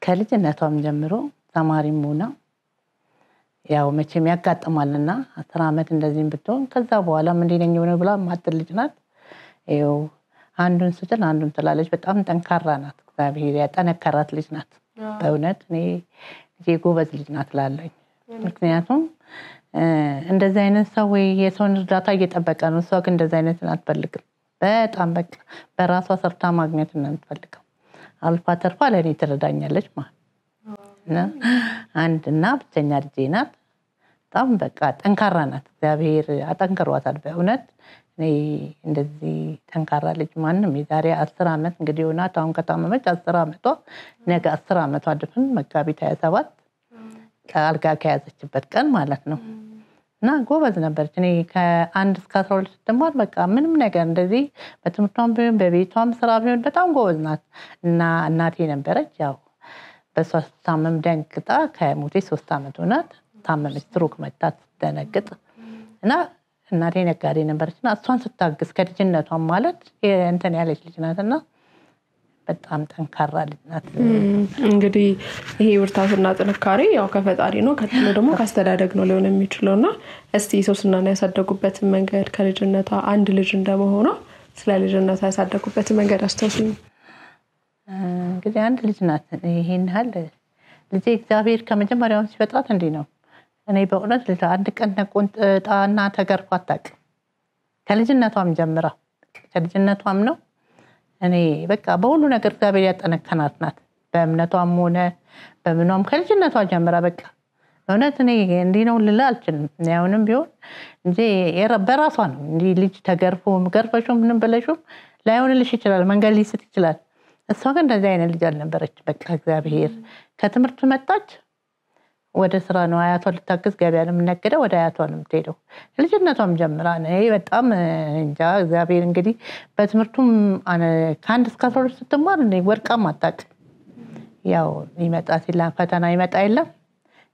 ከልጅነቷም ጀምሮ ተማሪም ሆና ያው መቼም ያጋጥማልና 10 አመት እንደዚህም ብትሆን ከዛ በኋላ ምን እንደነኝ ሆነ ብላ ማጥል ልጅ ናት። ይኸው አንዱን ስትል አንዱን ትላለች። በጣም ጠንካራ ናት። እግዚአብሔር ያጠነከራት ልጅ ናት። በእውነት እኔ ልጄ ጎበዝ ልጅ ናት እላለሁ። ምክንያቱም እንደዚህ አይነት ሰው የሰውን እርዳታ እየጠበቀ ነው። እሷ ግን እንደዚህ አይነት አትፈልግም። በጣም በቃ በራሷ ሰርታ ማግኘት ነው የምትፈልገው። አልፋ ተርፋ ለኔ ትረዳኛለች ማለት ነው። አንድና ብቸኛ ልጄ ናት። በጣም በቃ ጠንካራ ናት። እግዚአብሔር አጠንክሯታል በእውነት። እኔ እንደዚህ ጠንካራ ልጅ ማንንም የዛሬ 10 አመት እንግዲህ ሆናት አሁን ከታመመች 10 አመቷ ነገ 10 አመቷ ድፍን መጋቢት 27 ከአልጋ ከያዘችበት ቀን ማለት ነው። እና ጎበዝ ነበረች። እኔ ከ1 እስከ 12 ስትማር በቃ ምንም ነገር እንደዚህ በትምህርቷም ቢሆን በቤቷም ስራ ቢሆን በጣም ጎበዝ ናት። እና እናቴ ነበረች ያው በሷ ታመም ደንግጣ ከሞቴ 3 አመት ሆናት። ታመመች ስትሮክ መታት ደነግጥ እና እናቴ ነጋዴ ነበረችና እሷን ስታግዝ ከልጅነቷም ማለት እንትን ያለች ልጅ ናትና በጣም ጠንካራ ልጅ ናት። እንግዲህ ይሄ ብርታትና ጥንካሬ ያው ከፈጣሪ ነው፣ ከጥሎ ደግሞ ካስተዳደግ ነው ሊሆን የሚችለውና እስቲ ሶስናን ያሳደጉበትን መንገድ ከልጅነቷ አንድ ልጅ እንደመሆኗ ስለ ልጅነቷ ያሳደጉበትን መንገድ አስተውሱኝ። እንግዲህ አንድ ልጅ ናት። ይሄን ያህል ልጅ እግዚአብሔር ከመጀመሪያው ሲፈጥራት እንዲህ ነው። እኔ በእውነት ልጅ አንድ ቀን ቆንጥጣና ተገርፋ አታውቅም። ከልጅነቷም ጀምራ ከልጅነቷም ነው። እኔ በቃ በሁሉ ነገር እግዚአብሔር ያጠነከናት ናት። በእምነቷም ሆነ በምኗም ከልጅነቷ ጀምራ በቃ እውነት እኔ እንዲህ ነው ልል አልችልም። ያውንም ቢሆን እንጂ በራሷ ነው እንዲህ ልጅ ተገርፎም ገርፈሽም ምንም ብለሽም ላይሆንልሽ ይችላል፣ መንገድ ሊስት ይችላል። እሷ ግን እንደዚህ አይነት ልጅ አልነበረች። በቃ እግዚአብሔር ከትምህርት መጣች ወደ ስራ ነው። አያቷን ልታግዝ ገበያ ነው የምትነግደው፣ ወደ አያቷ ነው የምትሄደው። ልጅነቷም ጀምራ ነው። በጣም እንጃ እግዚአብሔር እንግዲህ በትምህርቱም ከ1 እስከ 12 ስትማር እንደ ወርቃም አታውቅም። ያው ይመጣ ሲላ ፈተና ይመጣ የለም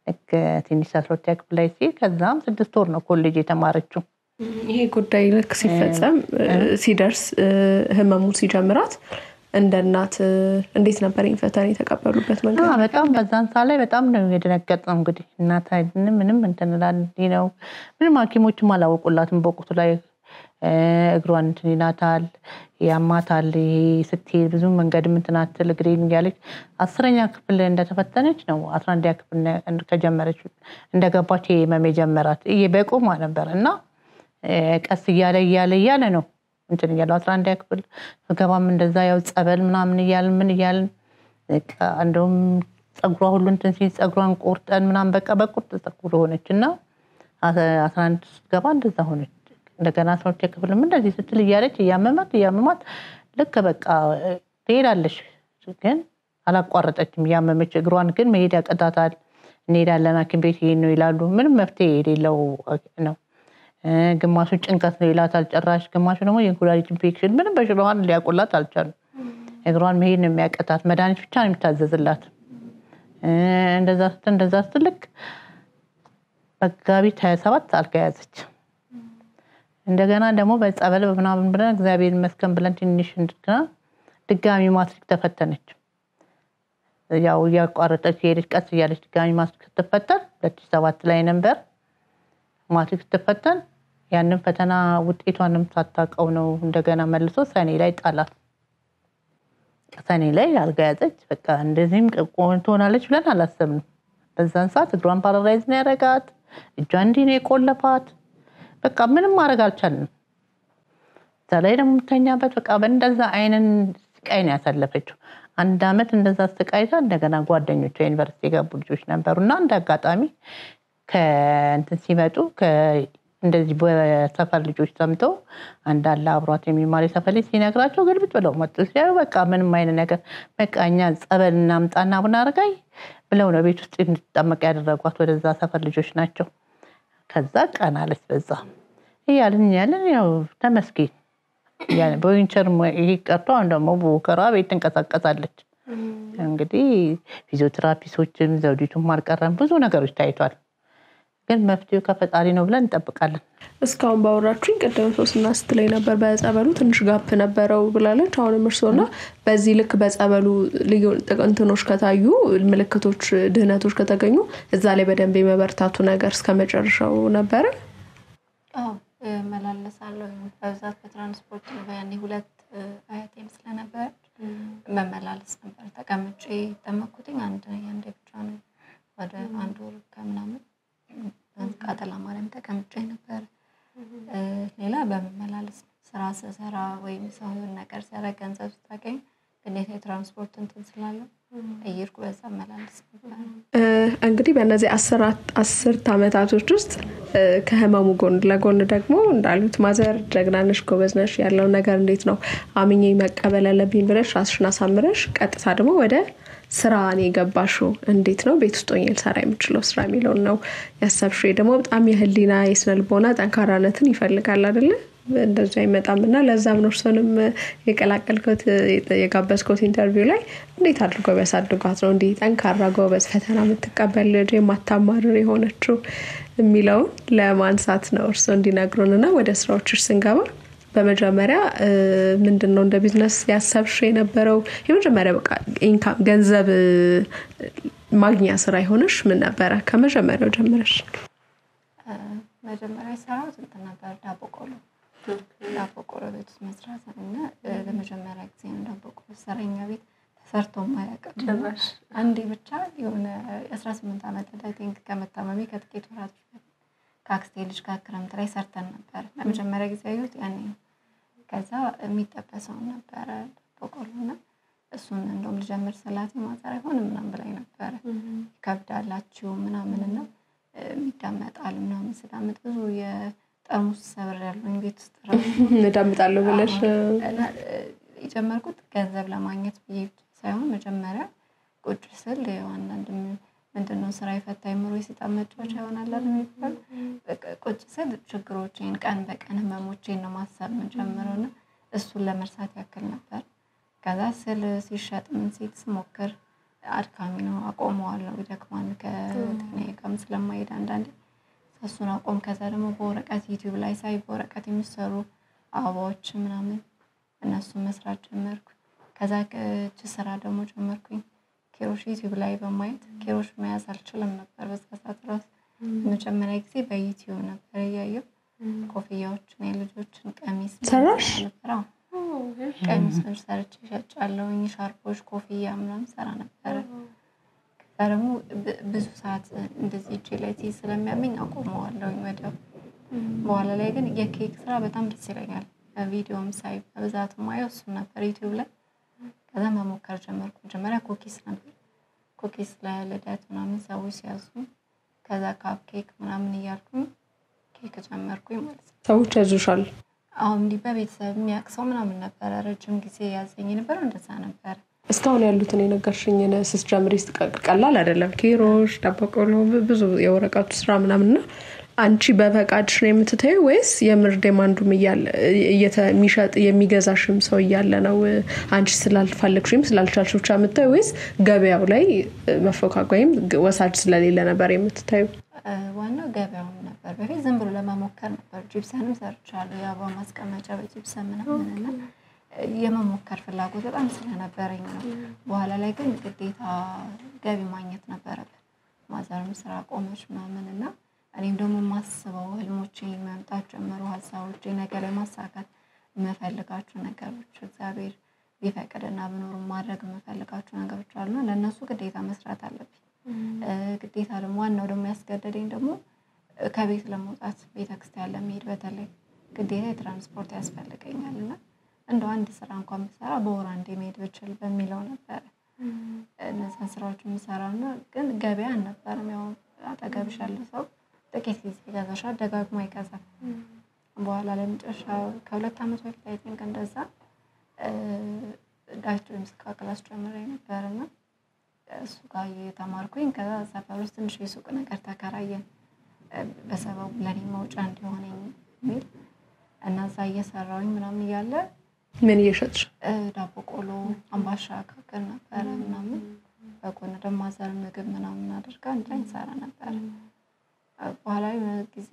ልክ ትንሽ 12 ክፍል ላይ ሲል ከዛም 6 ወር ነው ኮሌጅ የተማረችው። ይሄ ጉዳይ ልክ ሲፈጸም ሲደርስ ህመሙ ሲጀምራት እንደ እናት እንዴት ነበር ፈተና የተቀበሉበት መንገድ? በጣም በዛን ሰዓት ላይ በጣም ነው የደነገጥነው። እንግዲህ እናት አይደለም ምንም እንትንላል ነው ምንም ሐኪሞችም አላወቁላትም በወቅቱ ላይ። እግሯን እንትን ይላታል፣ ያማታል፣ ስትሄድ ብዙ መንገድ እንትናትል እግሬን እያለች 10ኛ ክፍል እንደተፈተነች ነው 11ኛ ክፍል ከጀመረች እንደገባች ህመም ጀመራት። በቆማ ነበር እና ቀስ እያለ ነው እንትን እያለው 11ኛ ክፍል ገባም እንደዛ ያው ጸበል ምናምን እያልን በቃ እንደውም ጸጉሯ ሁሉ እንትን ሲል ጸጉሯን ቆርጠን ምናምን በቃ በቁርጥ ጸጉር ሆነችና 11 ገባ እንደዛ ሆነች። እንደገና 12ኛ ክፍልም እንደዚህ ስትል እያለች እያመማት ልክ በቃ ትሄዳለች፣ ግን አላቋረጠችም። እያመመች እግሯን ግን መሄድ ያቀጣታል። እንሄዳለን ሐኪም ቤት ይሄን ነው ይላሉ። ምንም መፍትሄ የሌለው ነው። ግማሹ ጭንቀት ነው ይላታል ጭራሽ፣ ግማሹ ደግሞ የኩላሊት ኢንፌክሽን ምንም በሽታዋን ሊያቆላት አልቻሉም። እግሯን መሄድ ነው የሚያቀጣት፣ መድኃኒት ብቻ ነው የሚታዘዝላት። እንደዛ ስትል ልክ መጋቢት 27 አልጋ ያዘች። እንደገና ደግሞ በጸበል ምናምን ብለን እግዚአብሔር ይመስገን ብለን ትንሽ እንድትና ድጋሚ ማትሪክ ተፈተነች። ያው ያቋረጠች ሄደች ቀስ እያለች ድጋሚ ማትሪክ ተፈተን 2007 ላይ ነበር ማትሪክ ተፈተን። ያንን ፈተና ውጤቷንም ሳታውቀው ነው እንደገና መልሶ ሰኔ ላይ ጣላት። ሰኔ ላይ አልጋ ያዘች። በቃ እንደዚህም ትሆናለች ብለን አላሰብንም። በዛን ሰዓት እግሯን ፓራላይዝ ነው ያደረጋት፣ እጇ እንዲህ ነው የቆለፋት። በቃ ምንም ማድረግ አልቻልንም። ላይ ደግሞ የምተኛበት በቃ በእንደዛ አይነን ስቃይ ነው ያሳለፈችው። 1 አመት እንደዛ ስቃይታ እንደገና ጓደኞቿ ዩኒቨርሲቲ የገቡ ልጆች ነበሩና እንደ አጋጣሚ ከእንትን ሲመጡ እንደዚህ በሰፈር ልጆች ሰምተው አንዳለ አብሯት የሚማር ሰፈር ልጅ ሲነግራቸው ግልብጥ ብለው መጡ። ሲያዩ በቃ ምንም አይነት ነገር በቃ እኛ ጸበል እናምጣና ቡና አርጋይ ብለው ነው ቤት ውስጥ እንድትጠመቅ ያደረጓት። ወደዛ ሰፈር ልጆች ናቸው። ከዛ ቀናለች በዛ እያልን ያው ተመስገን ያን በዊንቸር ይሄ ቀርቶ እንደሞ በወከራ ቤት ተንቀሳቀሳለች። እንግዲህ ፊዚዮቴራፒስቶችም ዘውዲቱም አልቀረም ብዙ ነገሮች ታይቷል። ግን መፍትሄው ከፈጣሪ ነው ብለን እንጠብቃለን። እስካሁን ባወራችሁኝ ቀደም ሶስና ስትለይ ነበር በጸበሉ ትንሽ ጋፕ ነበረው ብላለች። አሁንም እርሶና በዚህ ልክ በጸበሉ ልዩ ጥቅንትኖች ከታዩ ምልክቶች ድህነቶች ከተገኙ እዛ ላይ በደንብ የመበርታቱ ነገር እስከመጨረሻው ነበር? መላለሳለሁ በብዛት በትራንስፖርት ነው። ያኔ 2 አያቴም ስለነበር መመላለስ ነበር። ተቀምጬ ተመኩትኝ አንድ ብቻ ነው ወደ 1 ወር ከምናምን ቃጠላ ማርያም ተቀምጬ ነበር። ሌላ በመመላለስ ስራ ስሰራ ወይም ሰው ነገር ሲያደርግ ገንዘብ ስታገኝ ግዴታ የትራንስፖርት እንትን ስላለው እየሄድኩ በዛ መላለስ ነበር። እንግዲህ በእነዚህ 10 ዓመታቶች ውስጥ ከህመሙ ጎን ለጎን ደግሞ እንዳሉት ማዘር ጀግናነሽ ጎበዝነሽ ያለው ነገር እንዴት ነው አምኜ መቀበል ያለብኝ ብለሽ ራስሽን አሳምረሽ ቀጥታ ደግሞ ወደ ስራ ነው የገባሽው? እንዴት ነው ቤት ውስጥ ሆኜ ልሰራ የምችለው ስራ የሚለው ነው ያሰብሽው? ደግሞ በጣም የህሊና የስነልቦና ጠንካራነትን ይፈልጋል አይደል? እንደዛ አይመጣምና ለዛም ነው እርሶንም የቀላቀልኩት የጋበዝኩት ኢንተርቪው ላይ እንዴት አድርገው ቢያሳድጓት ነው እንዴ ጠንካራ ጎበዝ ፈተና የምትቀበል ልጅ የማታማርር የሆነችው የሚለው ለማንሳት ነው እርሶ እንዲነግሩንና ወደ ስራዎችሽ ስንገባ በመጀመሪያ ምንድነው እንደ ቢዝነስ ያሰብሽ የነበረው የመጀመሪያ በቃ ኢንካም ገንዘብ ማግኛ ስራ ይሆንሽ ምን ነበር ከመጀመሪያው ጀምረሽ? መጀመሪያ ሰራሁት እንትን ነበር ዳቦ ቆሎ ቤት ውስጥ መስራት እና ለመጀመሪያ ጊዜ ዳቦ ቆሎ ሰራኛ ቤት ተሰርቶ ማያውቅም ጭራሽ አንዴ ብቻ የሆነ 18 ዓመት አይ ቲንክ ከመታመሜ ከጥቂት ወራት ከአክስቴ ልጅ ጋር ክረምት ላይ ሰርተን ነበር ለመጀመሪያ ጊዜ አዩት ያኔ ከዛ የሚጠበሰው ነበር ዳቦ ቆሎና እሱን እንደውም ልጀምር ስላቴ ማዘር አይሆንም ምናምን ብላኝ ነበር ከብዳላችሁ ምናምንና የሚዳመጣል ምናምን ስዳመጥ ብዙ የጠርሙስ ሰብር ያለኝ ቤት ውስጥ ራሱ እንዳምጣለሁ ብለሽ የጀመርኩት ገንዘብ ለማግኘት ብዬ ሳይሆን መጀመሪያ ቁጭ ስል አንዳንድ ምንድነው ስራ ይፈታኝ ምሮ ሲጣመጫዎች ይሆናል አይደል ቁጭ ስል ችግሮቼን ቀን በቀን ህመሞቼን ነው ማሰብ መጀመሩና እሱን ለመርሳት ያክል ነበር ከዛ ስል ሲሸጥ ምን ሲል ስሞክር አድካሚ ነው አቆመዋለሁ ይደክማል ከኔ ጋርም ስለማይሄድ አንዳንዴ እሱን አቆም ከዛ ደግሞ በወረቀት ዩቲዩብ ላይ ሳይ በወረቀት የሚሰሩ አበባዎች ምናምን እነሱን መስራት ጀመርኩ ከዛ ስራ ደግሞ ጀመርኩኝ ኪሮሽ ዩቲዩብ ላይ በማየት ኪሮሽ መያዝ አልችልም ነበር በስፋት ራስ መጀመሪያ ጊዜ በዩቲዩብ ነበር ያየው ኮፍያዎችን የልጆችን ቀሚስ ሰራሽ ነበር ቀሚስ ሰርቼ ሸጫለሁኝ ሻርፖች ኮፍያ ምናምን ሰራ ነበር ከዛ ደግሞ ብዙ ሰዓት እንደዚህ እጄ ላይ ስለሚያመኝ አቆመዋለሁኝ ወዲያው በኋላ ላይ ግን የኬክ ስራ በጣም ደስ ይለኛል ቪዲዮም ሳይ በብዛት ማየው እሱ ነበር ዩቲዩብ ላይ ከዛ መሞከር ጀመርኩ መጀመሪያ ኩኪስ ነበር ኩኪስ ላይ ለዳት ምናምን ሰዎች ሲያዙ ከዛ ካፕ ኬክ ምናምን እያልኩኝ ኬክ ጀመርኩኝ ማለት ነው ሰዎች ያዙሻል አሁን በቤተሰብ የሚያቅሰው ምናምን ነበር ረጅም ጊዜ ያዘኝ ነበር እንደዛ ነበር እስካሁን ያሉትን የነገርሽኝን ስትጀምሪ ቀላል አይደለም ኪሮሽ ዳቦ ቆሎ ብዙ የወረቀቱ ስራ ምናምንና አንቺ በፈቃድሽ ነው የምትተዩ ወይስ የምር ዴማንዱም የሚሸጥ የሚገዛሽም ሰው እያለ ነው አንቺ ስላልፈልግሽም ስላልቻልሽ ብቻ የምትተዩ ወይስ ገበያው ላይ መፎካከሪም ወሳጅ ስለሌለ ነበር የምትተዩ? ዋናው ገበያው ነበር በፊት ዝም ብሎ ለማሞከር ነበር ጂፕሰንም ሰርቻለሁ ያው ማስቀመጫ በጂፕሰን ምናምንና የመሞከር ፍላጎት በጣም ስለነበረኝ ነው በኋላ ላይ ግን ግዴታ ገቢ ማግኘት ነበረብኝ ማዘርም ስራ ቆመች ምናምንና እኔም ደግሞ ማስበው ህልሞቼን ማምጣት ጀመሩ ሀሳቦቼ ነገር ላይ ማሳካት መፈልጋቸው ነገሮች እግዚአብሔር ቢፈቅድና ብኖር ማድረግ መፈልጋቸው ነገሮች አሉና ለነሱ ግዴታ መስራት አለብኝ ግዴታ ደግሞ ዋናው ደግሞ ያስገደደኝ ደግሞ ከቤት ለመውጣት ቤተክርስቲያን ለመሄድ በተለይ ግዴታ የትራንስፖርት ያስፈልገኛልና እንደው አንድ ስራ እንኳን ብሰራ በወር አንዴ መሄድ ብችል በሚለው ነበር እነዛ ስራዎች ምሰራውና ግን ገበያ አልነበረም ያው አጠገብሽ ያለ ሰው ጥቂት ጊዜ ገዛሻል ደጋግሞ አይገዛም በኋላ ላይ መጨረሻ ከሁለት ዓመት በፊት ላይ ቲንክ እንደዛ ዳይሬክተር ሙዚቃ ክላስ ጀምሬ ነበርና እሱ ጋር የተማርኩኝ ከዛ ሰፈር ውስጥ ትንሽ የሱቅ ነገር ተከራየን በሰበቡ ለኔ መውጫ እንዲሆነኝ ሚል እና እዛ እየሰራሁኝ ምናምን እያለ ምን እየሸጥሽ ዳቦ ቆሎ አምባሻ ካከር ነበር ምናምን በጎን ደግሞ ማዘር ምግብ ምናምን አድርጋ እንሰራ ነበር በኋላ ጊዜ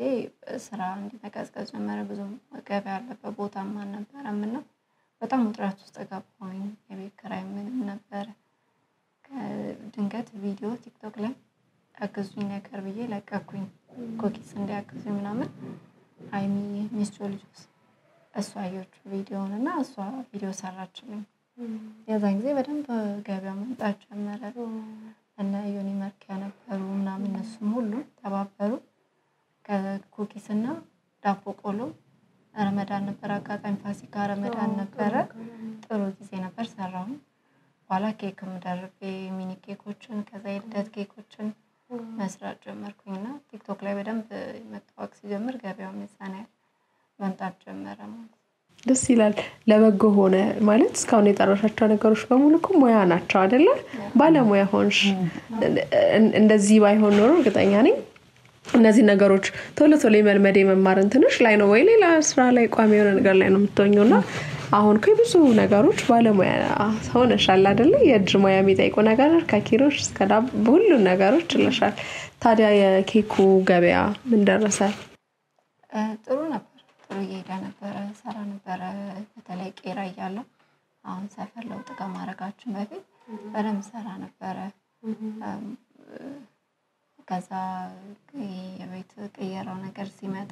ስራ እንዲመቀዝቀዝ ጀመረ ብዙ ገበያ ያለበት ቦታ ማን ነበርምና በጣም ውጥረት ውስጥ ገባሁኝ የቤት ኪራይ ምንም ነበር ድንገት ቪዲዮ ቲክቶክ ላይ አገዙኝ ነገር ብዬ ለቀኩኝ ኩኪስ እንዲያገዙኝ ምናምን አይሚ ሚስቶ ልጅስ እሷ አየች ቪዲዮውንና እሷ ቪዲዮ ሰራችልኝ የዛን ጊዜ በደንብ ገበያ መምጣት ጀመረ እና ዮኒ መርኪያ ነበሩ ምናምን እነሱም ሁሉ ተባበሩ ከኩኪስና ዳቦ ቆሎ ረመዳን ነበር አጋጣሚ ፋሲካ ረመዳን ነበር ጥሩ ጊዜ ነበር ሰራው በኋላ ኬክም ደርቤ ሚኒ ኬኮችን ከዛ የልደት ኬኮችን መስራት ጀመርኩኝና ቲክቶክ ላይ በደንብ መታወቅ ሲጀምር ገበያው መሳናል መምጣት ጀመረ ደስ ይላል ለበጎ ሆነ ማለት እስካሁን የጠራሻቸው ነገሮች በሙሉ እኮ ሙያ ናቸው አይደለ ባለሙያ ሆንሽ እንደዚህ ባይሆን ኖሮ እርግጠኛ ነኝ እነዚህ ነገሮች ቶሎ ቶሎ መልመዴ መማርን ትንሽ ላይ ነው ወይ ሌላ ስራ ላይ ቋሚ የሆነ ነገር ላይ ነው የምትሆኚውና አሁን ከብዙ ነገሮች ባለሙያ ሆነሻል አይደለ የእጅ ሙያ የሚጠይቁ ነገሮች ከኪሮሽ እስከ ዳቦ ሁሉ ነገሮች ይለሻል ታዲያ የኬኩ ገበያ ምን ደረሰ ጥሩ ነበር ጥሩ እየሄደ ነበረ ሰራ ነበረ በተለይ ቄራ እያለሁ አሁን ሰፈር ለውጥ ከማድረጋችን በፊት በደንብ ሰራ ነበረ። ከዛ የቤት ቅየራው ነገር ሲመጣ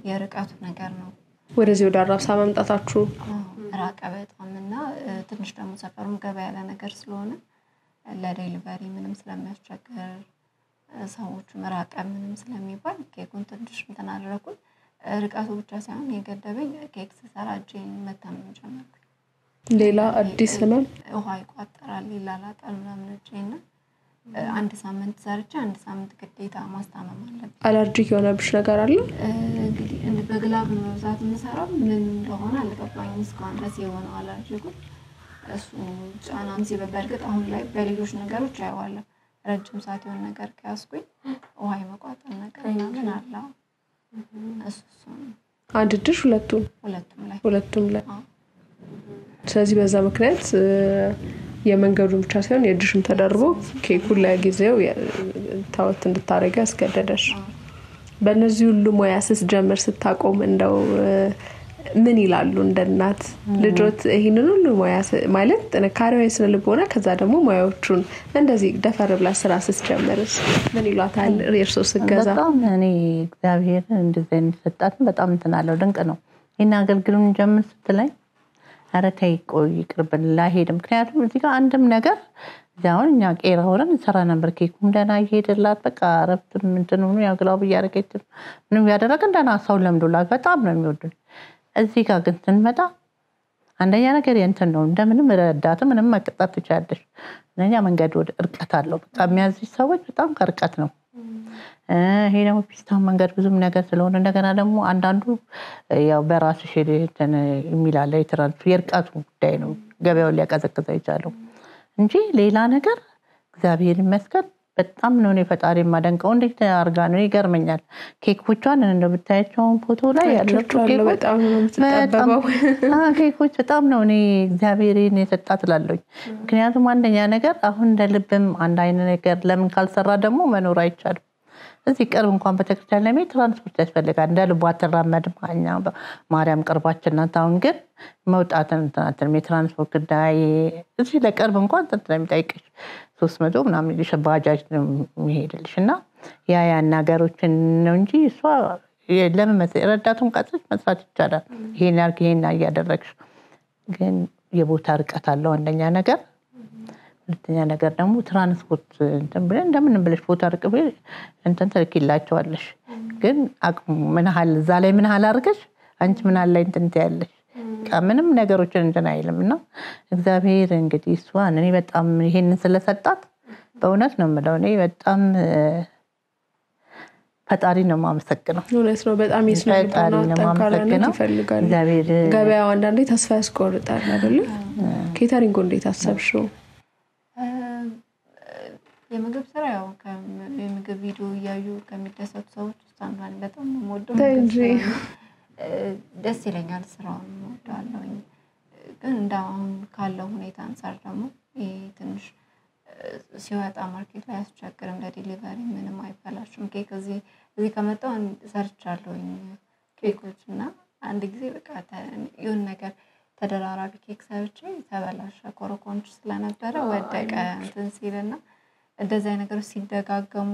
የርቀቱ ነገር ነው ወደዚህ ወደ አራብሳ መምጣታችሁ ራቀ በጣም እና ትንሽ ደግሞ ሰፈሩም ገባ ያለ ነገር ስለሆነ ለዴሊቨሪ ምንም ስለሚያስቸግር ሰዎቹ ራቀ ምንም ስለሚባል ኬኩን ትንሽ እንትን አደረኩት። ርቀቱ ብቻ ሳይሆን የገደበኝ ኬክ ስሰራ እጄን መታመም ጀመርኩ። ሌላ አዲስ ህመም ውሃ ይቋጠራል ይላላጣል ምናምን እጄና አንድ ሳምንት ሰርቼ አንድ ሳምንት ግዴታ ማስታመም አለብኝ። አለርጂክ የሆነብሽ ነገር አለ? እንግዲህ በግላብ ነው ብዛት የምሰራው ምን እንደሆነ አልገባኝም እስካሁን ድረስ የሆነው አለርጂኩ እሱ ጫናም ሲበርግጥ አሁን ላይ በሌሎች ነገሮች አየዋለሁ። ረጅም ሰዓት የሆነ ነገር ከያዝኩኝ ውሃ የመቋጠር ነገር ምናምን አለ። እሱ አንድ ድሽ ሁለቱም ላይ ስለዚህ በዛ ምክንያት የመንገዱን ብቻ ሳይሆን የድሽም ተደርቦ ኬኩን ለጊዜው ታወት እንድታረጋ አስገደደሽ። በእነዚህ ሁሉ ሙያ ስትጀምር ስታቆም እንደው ምን ይላሉ እንደ እናት ልጆት ይሄንን ሁሉ ሙያ ማለት ጥንካሬው ስነ ልቦና ከዛ ደግሞ ሙያዎቹን እንደዚህ ደፈር ብላ ስራ ስትጀምርስ ምን ይሏታል? እርሶ ስገዛ በጣም እኔ እግዚአብሔር እንደዚህ እንሰጣት በጣም እንትናለው ድንቅ ነው። ይሄን አገልግሎን ጀምር ስትለኝ ኧረ ተይ ቆይ ይቅርብን ላሄድ። ምክንያቱም እዚህ ጋር አንድም ነገር ዛውን እኛ ቄራ ሆነን እንሰራ ነበር። ኬኩም ደህና እየሄደላት በቃ ረፍትም እንትኑ ያግላው በያረገች ምንም ያደረገ እንደና ሰው ለምዶላት በጣም ነው የሚወዱን። እዚህ ጋር ግን ስንመጣ አንደኛ ነገር የእንትን ነው እንደምንም ረዳት ምንም መቅጣት ትቻለሽ። እኛ መንገድ ወደ እርቀት አለው በቃ የሚያዝሽ ሰዎች በጣም ከርቀት ነው። ይሄ ደግሞ ፒስታን መንገድ ብዙም ነገር ስለሆነ እንደገና ደግሞ አንዳንዱ ያው በራስሽ እንትን የሚላለ የትራንስፖርት የርቀቱ ጉዳይ ነው ገበያውን ሊያቀዘቅዘው ይችላል እንጂ ሌላ ነገር እግዚአብሔር ይመስገን በጣም ነው እኔ ፈጣሪ ማደንቀው። እንዴት አርጋ ነው ይገርመኛል። ኬኮቿን እንደምታያቸው ፎቶ ላይ ያለው ኬክ በጣም ነው የምትጠበበው። ኬኮች በጣም ነው እኔ እግዚአብሔርን የሰጣት ላለኝ። ምክንያቱም አንደኛ ነገር አሁን እንደልብም አንድ አይነት ነገር ለምን ካልሰራ ደግሞ መኖር አይቻልም። እዚህ ቅርብ እንኳን በተክርስቲያን ላይ ትራንስፖርት ያስፈልጋል እንደልቧ ተራመድ ማኛ ማርያም ቅርባችን ናት። አሁን ግን መውጣትን እንትን የትራንስፖርት ጉዳይ እዚህ ለቅርብ እንኳን እንትን የሚጠይቅሽ 300 ምናምን ባጃጅ ነው የሚሄድልሽና ያ ነገሮችን ነው እንጂ እሷ ለምን ረዳቱን ቀጥታ መስራት ይቻላል። ይሄን ያርግ ይሄን ያያደረግሽ ግን የቦታ ርቀት አለው አንደኛ ነገር። ሁለተኛ ነገር ደግሞ ትራንስፖርት እንትን ብለን እንደምን ብለሽ ቦታ ርቀብ እንትን ትልኪላቸዋለሽ። ግን አቅሙ ምን ያህል እዛ ላይ ምን ያህል አርገሽ አንቺ ምን ያህል ላይ እንትን ትያለሽ ምንም ነገሮችን እንትን አይልምና እግዚአብሔር እንግዲህ እሷን እኔ በጣም ይሄንን ስለሰጣት በእውነት ነው የምለው እኔ በጣም ፈጣሪ ነው የማመሰግነው። እውነት ነው በጣም ይስነልባና ተንካራነት ይፈልጋል። እግዚአብሔር ገበያው አንዳንዴ ተስፋ ያስቆርጣል አይደል? ኬተሪንግ እንዴት አሰብሽው? የምግብ ስራ ያው የምግብ ቪዲዮ እያዩ ከሚደሰቱ ሰዎች ውስጥ አንዷ ነኝ። በጣም ነው የምወደው ደስ ይለኛል ስራውን እወዳለሁኝ። ግን እንዳሁን ካለው ሁኔታ አንፃር ደግሞ ይሄ ትንሽ ሲወጣ ማርኬት ላይ አስቸግርም ለዲሊቨሪ ምንም አይፈላሽም። ኬክ እዚህ ከመጣሁ ሰርቻለሁኝ ኬኮች እና አንድ ጊዜ በቃ የሆነ ነገር ተደራራቢ ኬክ ሰርቼ ተበላሸ። ኮረኮንች ስለነበረ ወደቀ እንትን ሲልና እንደዚህ አይነት ነገሮች ሲደጋገሙ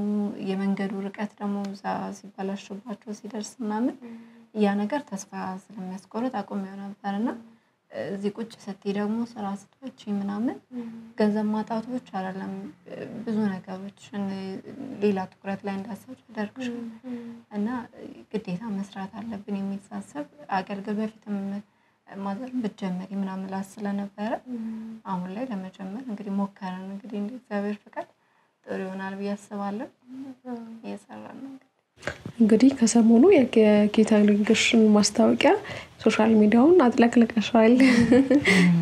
የመንገዱ ርቀት ደግሞ እዛ ሲበላሽባቸው ሲደርስ ምናምን ያ ነገር ተስፋ ስለሚያስቆርጥ አቁሜው ነበርና እዚህ ቁጭ ስትይ ደግሞ ስራ ስትወጪ ምናምን ገንዘብ ማጣቱ ብቻ አይደለም ብዙ ነገሮችን ሌላ ትኩረት ላይ እንዳሰብሽ ያደርግሻል እና ግዴታ መስራት አለብን የሚል ሳስብ አገልግል በፊትም ማዘር ብትጀምሪ ምናምን ስለነበረ አሁን ላይ ለመጀመር እንግዲህ ሞከረን እንግዲህ እንደ እግዚአብሔር ፍቃድ ጥሩ ይሆናል ብዬ አስባለሁ። እየሰራን ነው እንግዲህ ከሰሞኑ የኬተሪንግሽን ማስታወቂያ ሶሻል ሚዲያውን አጥለቅልቀሻል።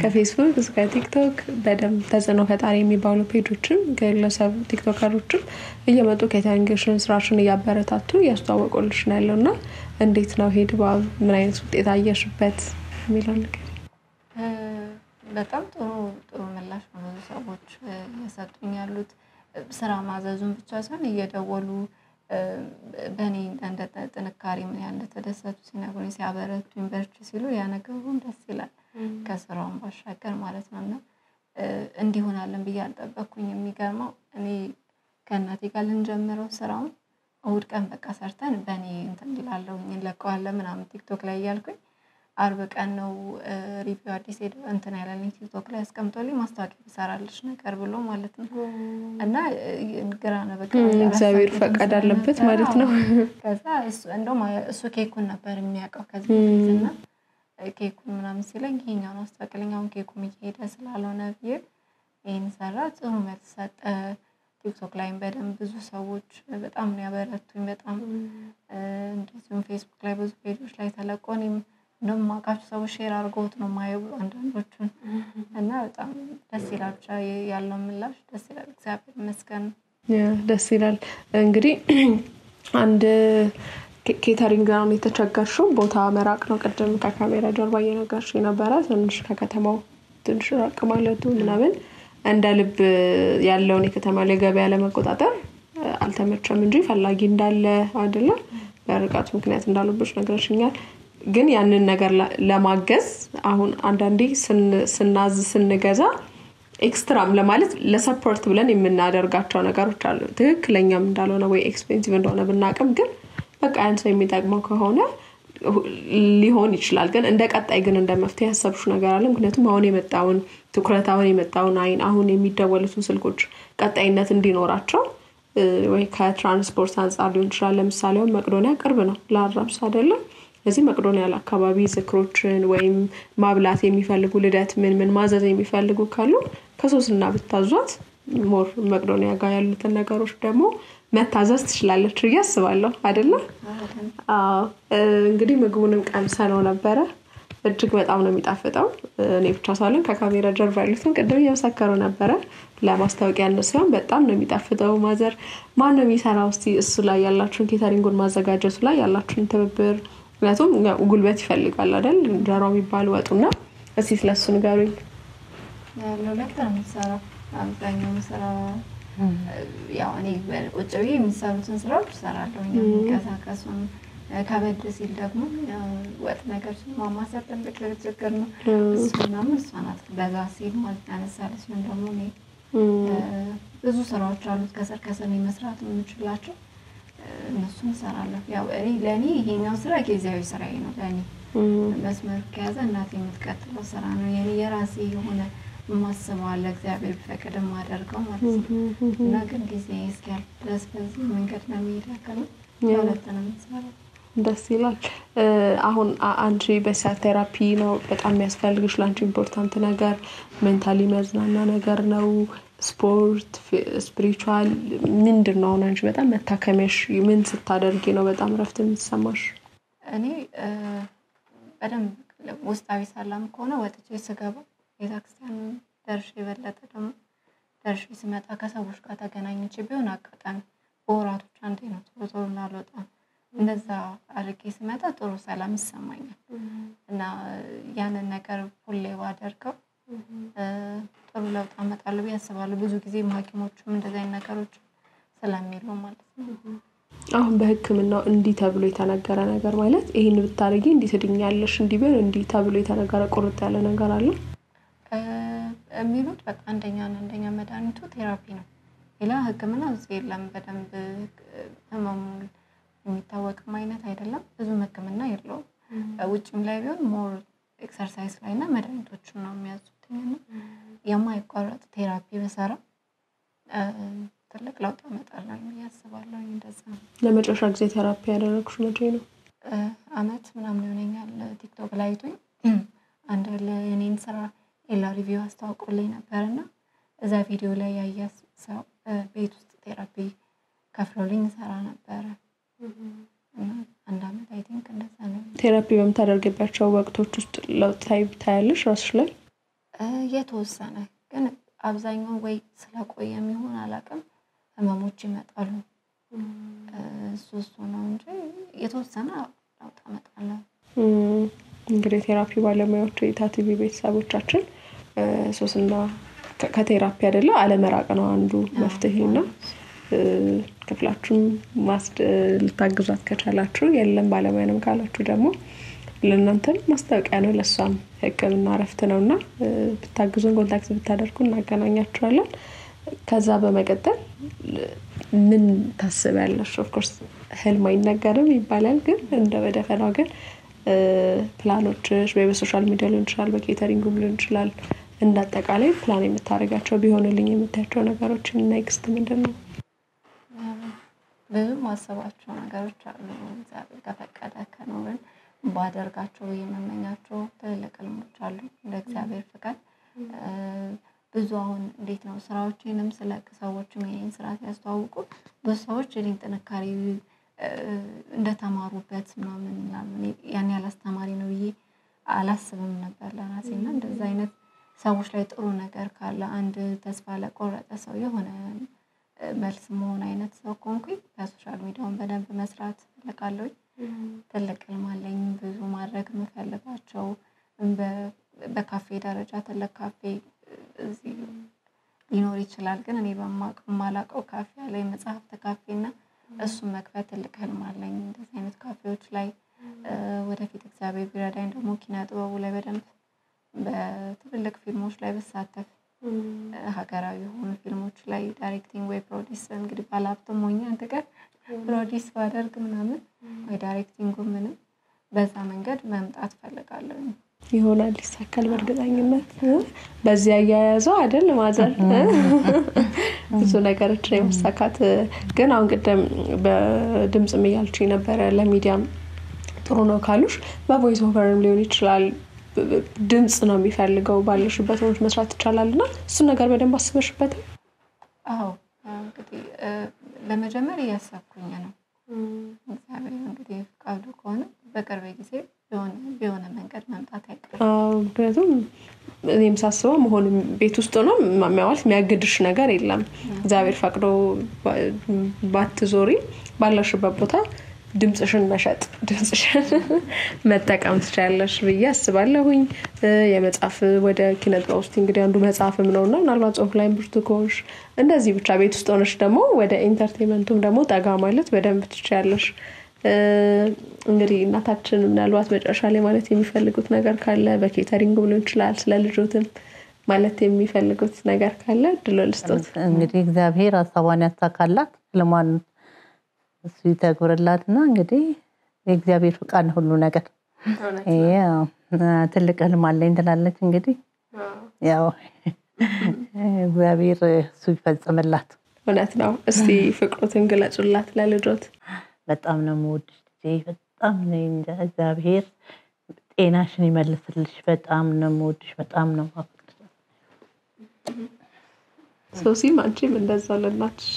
ከፌስቡክ እስከ ቲክቶክ በደንብ ተጽዕኖ ፈጣሪ የሚባሉ ፔጆችን ግለሰብ ቲክቶከሮችን እየመጡ ኬተሪንግሽን ስራሽን እያበረታቱ እያስተዋወቁልሽ ነው ያለውና እንዴት ነው ሄድ ባብ ምን አይነት ውጤት አየሽበት የሚለው ነገር? በጣም ጥሩ ምላሽ ነው ብዙ ሰዎች እየሰጡኝ ያሉት። ስራ ማዘዙን ብቻ ሳይሆን እየደወሉ በእኔ እንደ ጥንካሬ ምን ያህል እንደተደሰቱ ሲነግሩኝ ሲያበረቱኝ በርቺ ሲሉ ያ ነገሩን ደስ ይላል ከስራውን ባሻገር ማለት ነውና እንዲሆናለን ብዬ አልጠበቅኩኝ የሚገርመው እኔ ከእናቴ ጋር ልንጀምረው ስራውን እሑድ ቀን በቃ ሰርተን በእኔ እንትን እላለሁኝ እንለቀዋለን ምናምን ቲክቶክ ላይ እያልኩኝ አርብ ቀን ነው ሪቪው አዲስ ሄደው እንትን ያለልኝ ቲክቶክ ላይ አስቀምጦልኝ ማስታወቂያ ይሰራልሽ ነገር ብሎ ማለት ነው እና ግራ ነው በቃ እግዚአብሔር ፈቃድ አለበት ማለት ነው ከዛ እሱ እንደውም እሱ ኬኩን ነበር የሚያውቀው ከዚህ በፊትና ኬኩን ምናምን ሲለኝ ይሄኛውን አስተካክለኝ አሁን ኬኩም እየሄደ ስላልሆነ ብዬ ይሄን ሰራ ጥሩ መልስ ሰጠ ቲክቶክ ላይም በደንብ ብዙ ሰዎች በጣም ነው ያበረቱኝ በጣም እንደዚሁም ፌስቡክ ላይ ብዙ ፔጆች ላይ ተለቆ እኔም እንደውም ማውቃቸው ሰዎች ሼር አድርገውት ነው የማየው አንዳንዶቹን እና በጣም ደስ ይላል ብቻ ያለው ምላሽ ደስ ይላል እግዚአብሔር ይመስገን ደስ ይላል እንግዲህ አንድ ኬተሪንግ ነው የተቸገርሽው ቦታ መራቅ ነው ቀደም ከካሜራ ጀርባ እየነገርሽ የነበረ ትንሽ ከከተማው ትንሽ ራቅ ማለቱ ምናምን እንደ ልብ ያለውን የከተማ ላይ ገበያ ለመቆጣጠር አልተመቸም እንጂ ፈላጊ እንዳለ አይደለም በርቀቱ ምክንያት እንዳሉብሽ ነገርሽኛል ግን ያንን ነገር ለማገዝ አሁን አንዳንዴ ስናዝ ስንገዛ ኤክስትራም ለማለት ለሰፖርት ብለን የምናደርጋቸው ነገሮች አሉ ትክክለኛም እንዳልሆነ ወይ ኤክስፔንሲቭ እንደሆነ ብናቀም ግን በቃ ያን ሰው የሚጠቅመው ከሆነ ሊሆን ይችላል ግን እንደ ቀጣይ ግን እንደመፍትሄ ያሰብሽ ነገር አለ ምክንያቱም አሁን የመጣውን ትኩረት አሁን የመጣውን አሁን የሚደወሉት ስልኮች ቀጣይነት እንዲኖራቸው ወይ ከትራንስፖርት አንፃር ሊሆን ይችላል ለምሳሌ መቅዶኒያ ቅርብ ነው ለአራብስ አይደለም እዚህ መቅዶኒያ አካባቢ ዝክሮችን ወይም ማብላት የሚፈልጉ ልደት ምን ማዘዝ የሚፈልጉ ካሉ ከሶስና ብታዟት ሞር መቅዶኒያ ጋር ያሉትን ነገሮች ደግሞ መታዘዝ ትችላለች ያስባለሁ አይደለ አዎ እንግዲህ ምግቡንም ቀምሰነው ነበረ እጅግ በጣም ነው የሚጣፍጠው እኔ ብቻ ሳልሆን ከካሜራ ጀርባ ያሉትን ቀደም እየመሰከሩ ነበረ ለማስታወቂያ ነው በጣም ነው የሚጣፍጠው ማዘር ማን ነው የሚሰራው እስቲ እሱ ላይ ያላችሁን ኬተሪንጉን ማዘጋጀቱ ላይ ያላችሁን ትብብር ምክንያቱም ጉልበት ይፈልጋል አይደል እንጀራው የሚባል ወጡና እስቲ ስለሱ ንገሩኝ ያለው ለካም ሰራ አብዛኛው ስራ ያው እኔ ቁጭ ብዬ የሚሰሩትን ስራዎች እሰራለሁ የሚንቀሳቀሱን ከበድ ሲል ደግሞ ወጥ ነገር ማማሰል ትልቅ ችግር ነው እሱና መስዋዕት በዛ ሲል ማለት ያነሳለች እንደውም እኔ ብዙ ስራዎች አሉት ከሰር መስራት የምችላቸው እነሱን እሰራለሁ ያው ለኔ ይሄኛው ስራ ጊዜያዊ ስራዬ ነው ለኔ መስመር ከያዘ እናቴ የምትቀጥለው ስራ ነው የኔ የራሴ የሆነ ማሰማው አለ እግዚአብሔር ፈቀደ ማደርገው ማለት ነው እና ግን ጊዜ እስኪያልፍ ድረስ በዚህ መንገድ ነው የሚሄደው ያለተንም ሰራ ደስ ይላል አሁን አንቺ በሳይት ቴራፒ ነው በጣም የሚያስፈልግሽ ላንቺ ኢምፖርታንት ነገር ሜንታሊ መዝናና ነገር ነው ስፖርት ስፒሪቹዋል ምንድነው አንቺ በጣም መታከመሽ ምን ስታደርጊ ነው በጣም ረፍት የምትሰማሽ እኔ በደንብ ውስጣዊ ሰላም ከሆነ ወጥቼ ስገባ የታክሲያን ደርሼ በለጠ ደግሞ ደርሼ ስመጣ ከሰዎች ጋር ተገናኝቼ ቢሆን አቃጣሚ በወራቶች አንዴ ነው ቶሎ አልወጣም እንደዛ አርቄ ስመጣ ጥሩ ሰላም ይሰማኛል እና ያንን ነገር ሁሌ ባደርገው ጥሩ ለውጥ አመጣለሁ ያስባሉ ብዙ ጊዜ ሐኪሞቹም እንደዚህ አይነት ነገሮች ስለሚሉ ማለት ነው አሁን በህክምናው እንዲህ ተብሎ የተነገረ ነገር ማለት ይሄን ብታረጊ እንዲህ ትድኛለሽ እንዲህ ቢሆን እንዲህ ተብሎ የተነገረ ቁርጥ ያለ ነገር አለ የሚሉት በቃ አንደኛ መድኃኒቱ ቴራፒ ነው ሌላ ህክምና እዚህ የለም በደንብ ህመሙ የሚታወቅም አይነት አይደለም ብዙ ህክምና የለውም ውጭም ላይ ቢሆን ሞር ኤክሰርሳይዝ ላይና መድኃኒቶችን ነው የሚያዙትኝና የማይቋረጥ ቴራፒ በሰራ ትልቅ ለውጥ አመጣለሁ ያስባለሁ እንደዛ ለመጨረሻ ጊዜ ቴራፒ ያደረግሽ መቼ ነው አመት ምናምን ይሆነኛል ቲክቶክ ላይ አይቶኝ አንድ ለኔን ስራ ኤላ ሪቪው አስተዋውቆልኝ ነበርና እዛ ቪዲዮ ላይ ያያስ ሰው ቤት ውስጥ ቴራፒ ከፍሎልኝ ሰራ ነበር አንድ አመት አይ ቲንክ እንደዛ ነው ቴራፒ በመታደርግባቸው ወቅቶች ውስጥ ለውጥ ታያለሽ ራስሽ ላይ የተወሰነ ግን አብዛኛው ወይ ስለቆየ የሚሆን አላውቅም ህመሞች ይመጣሉ ሶስት ነው እንጂ የተወሰነ ለውጥ አመጣለሁ እንግዲህ ቴራፒ ባለሙያዎች የታቲቪ ቤተሰቦቻችን ሶስና ከቴራፒ አይደለ አለመራቅ ነው አንዱ መፍትሄና ክፍላችሁን ልታግዟት ከቻላችሁ የለም ባለሙያንም ካላችሁ ደግሞ ለእናንተም ማስታወቂያ ነው ለሷም ህክምና እረፍት ነውና ብታግዙን ኮንታክት ብታደርጉ እናገናኛችኋለን። ከዛ በመቀጠል ምን ታስባለሽ? ኦፍ ኮርስ ህልም አይነገርም ይባላል፣ ግን እንደ በደፈናው ግን ፕላኖችሽ ወይ በሶሻል ሚዲያ ሊሆን ይችላል በኬተሪንግም ሊሆን ይችላል እንዳጠቃላይ ፕላን የምታደርጋቸው ቢሆንልኝ የምታያቸው ነገሮች ኔክስት ምንድነው? ብዙ ማሰባቸው ነገሮች አሉ። እግዚአብሔር ከፈቀደ ከኖርን ባደርጋቸው የምመኛቸው ትልልቅ ህልሞች አሉ እንደ እግዚአብሔር ፍቃድ። ብዙ አሁን እንዴት ነው ስራዎቼንም ስለቅ ሰዎችም ይሄን ስራ ሲያስተዋውቁ ብዙ ሰዎች እኔን ጥንካሬ እንደተማሩበት ምናምን ያን ያህል አስተማሪ ነው ብዬ አላስብም ነበር ለራሴና እንደዛ አይነት ሰዎች ላይ ጥሩ ነገር ካለ አንድ ተስፋ ለቆረጠ ሰው የሆነ መልስ መሆን አይነት ሰው ኮንኩኝ በሶሻል ሚዲያውን በደንብ መስራት ፈልጋለሁ። ትልቅ ህልም አለኝ ብዙ ማድረግ የምፈልጋቸው በካፌ ደረጃ ትልቅ ካፌ እዚህ ሊኖር ይችላል፣ ግን እኔ በማላውቀው ካፌ ላይ መጽሐፍት ካፌና እሱን መክፈት ትልቅ ህልም አለኝ። እንደዚህ አይነት ካፌዎች ላይ ወደፊት እግዚአብሔር ቢረዳኝ ደግሞ ኪነ ጥበቡ ላይ በደንብ በትልልቅ ፊልሞች ላይ ብሳተፍ ሀገራዊ የሆኑ ፊልሞች ላይ ዳይሬክቲንግ ወይ ፕሮዲዩስ እንግዲህ ባላፕቶም ሆኜ አንተ ጋር ፕሮዲዩስ ባደርግ ምናምን ወይ ዳይሬክቲንጉ ምንም በዛ መንገድ መምጣት ፈልጋለሁ። ይሆናል ይሳካል በእርግጠኝነት። በዚያ ያያዘው አይደል ማዘር ብዙ ነገሮች ላይ መሳካት። ግን አሁን ቀደም በድምጽ የሚያልችኝ ነበር ለሚዲያም ጥሩ ነው ካሉሽ በቮይስ ኦቨርም ሊሆን ይችላል ድምጽ ነው የሚፈልገው ባለሽበት ሆነሽ መስራት ይቻላልና እሱ ነገር በደንብ አስበሽበት? አዎ እንግዲህ ለመጀመሪያ ያሳኩኝ ነው። እግዚአብሔር እንግዲህ ፍቃዱ ከሆነ በቅርብ ጊዜ ቢሆን መንገድ መምጣት አይቀርም። ምክንያቱም እኔም ሳስበው መሆን ቤት ውስጥ ነው ማለት የሚያግድሽ ነገር የለም። እግዚአብሔር ፈቅዶ ባትዞሪ ባለሽበት ቦታ ድምጽሽን መሸጥ ድምጽሽን መጠቀም ትችያለሽ ብዬ አስባለሁኝ። የመጽሐፍ ወደ ኪነ ጥበብ ውስጥ እንግዲህ አንዱ መጽሐፍም ነውና ምናልባት ጽሁፍ ላይ ብርቱካንሽ እንደዚህ ብቻ ቤት ውስጥ ሆነሽ ደግሞ ወደ ኢንተርቴይንመንቱም ደግሞ ጠጋ ማለት በደንብ ትችያለሽ። እንግዲህ እናታችን ምናልባት መጨረሻ ላይ ማለት የሚፈልጉት ነገር ካለ በኬተሪንግ ሊሆን ይችላል ስለ ልጆትም ማለት የሚፈልጉት ነገር ካለ ድሎ ልስጦት። እንግዲህ እግዚአብሔር ሀሳቧን ያሳካላት ለማን እሱ ይተግብርላትና እንግዲህ የእግዚአብሔር ፍቃድ ነው ሁሉ ነገር። ያው ትልቅ ህልም አለኝ ትላለች እንግዲህ ያው እግዚአብሔር እሱ ይፈጽምላት። እውነት ነው። እስቲ ፍቅሩትን ግለጹላት ለልጆት። በጣም ነው የምወድሽ በጣም ነው እግዚአብሔር ጤናሽን ይመልስልሽ። በጣም ነው የምወድሽ በጣም ነው ማፍቀርሽ። ሶሲም አንቺም እንደዛ ለናትሽ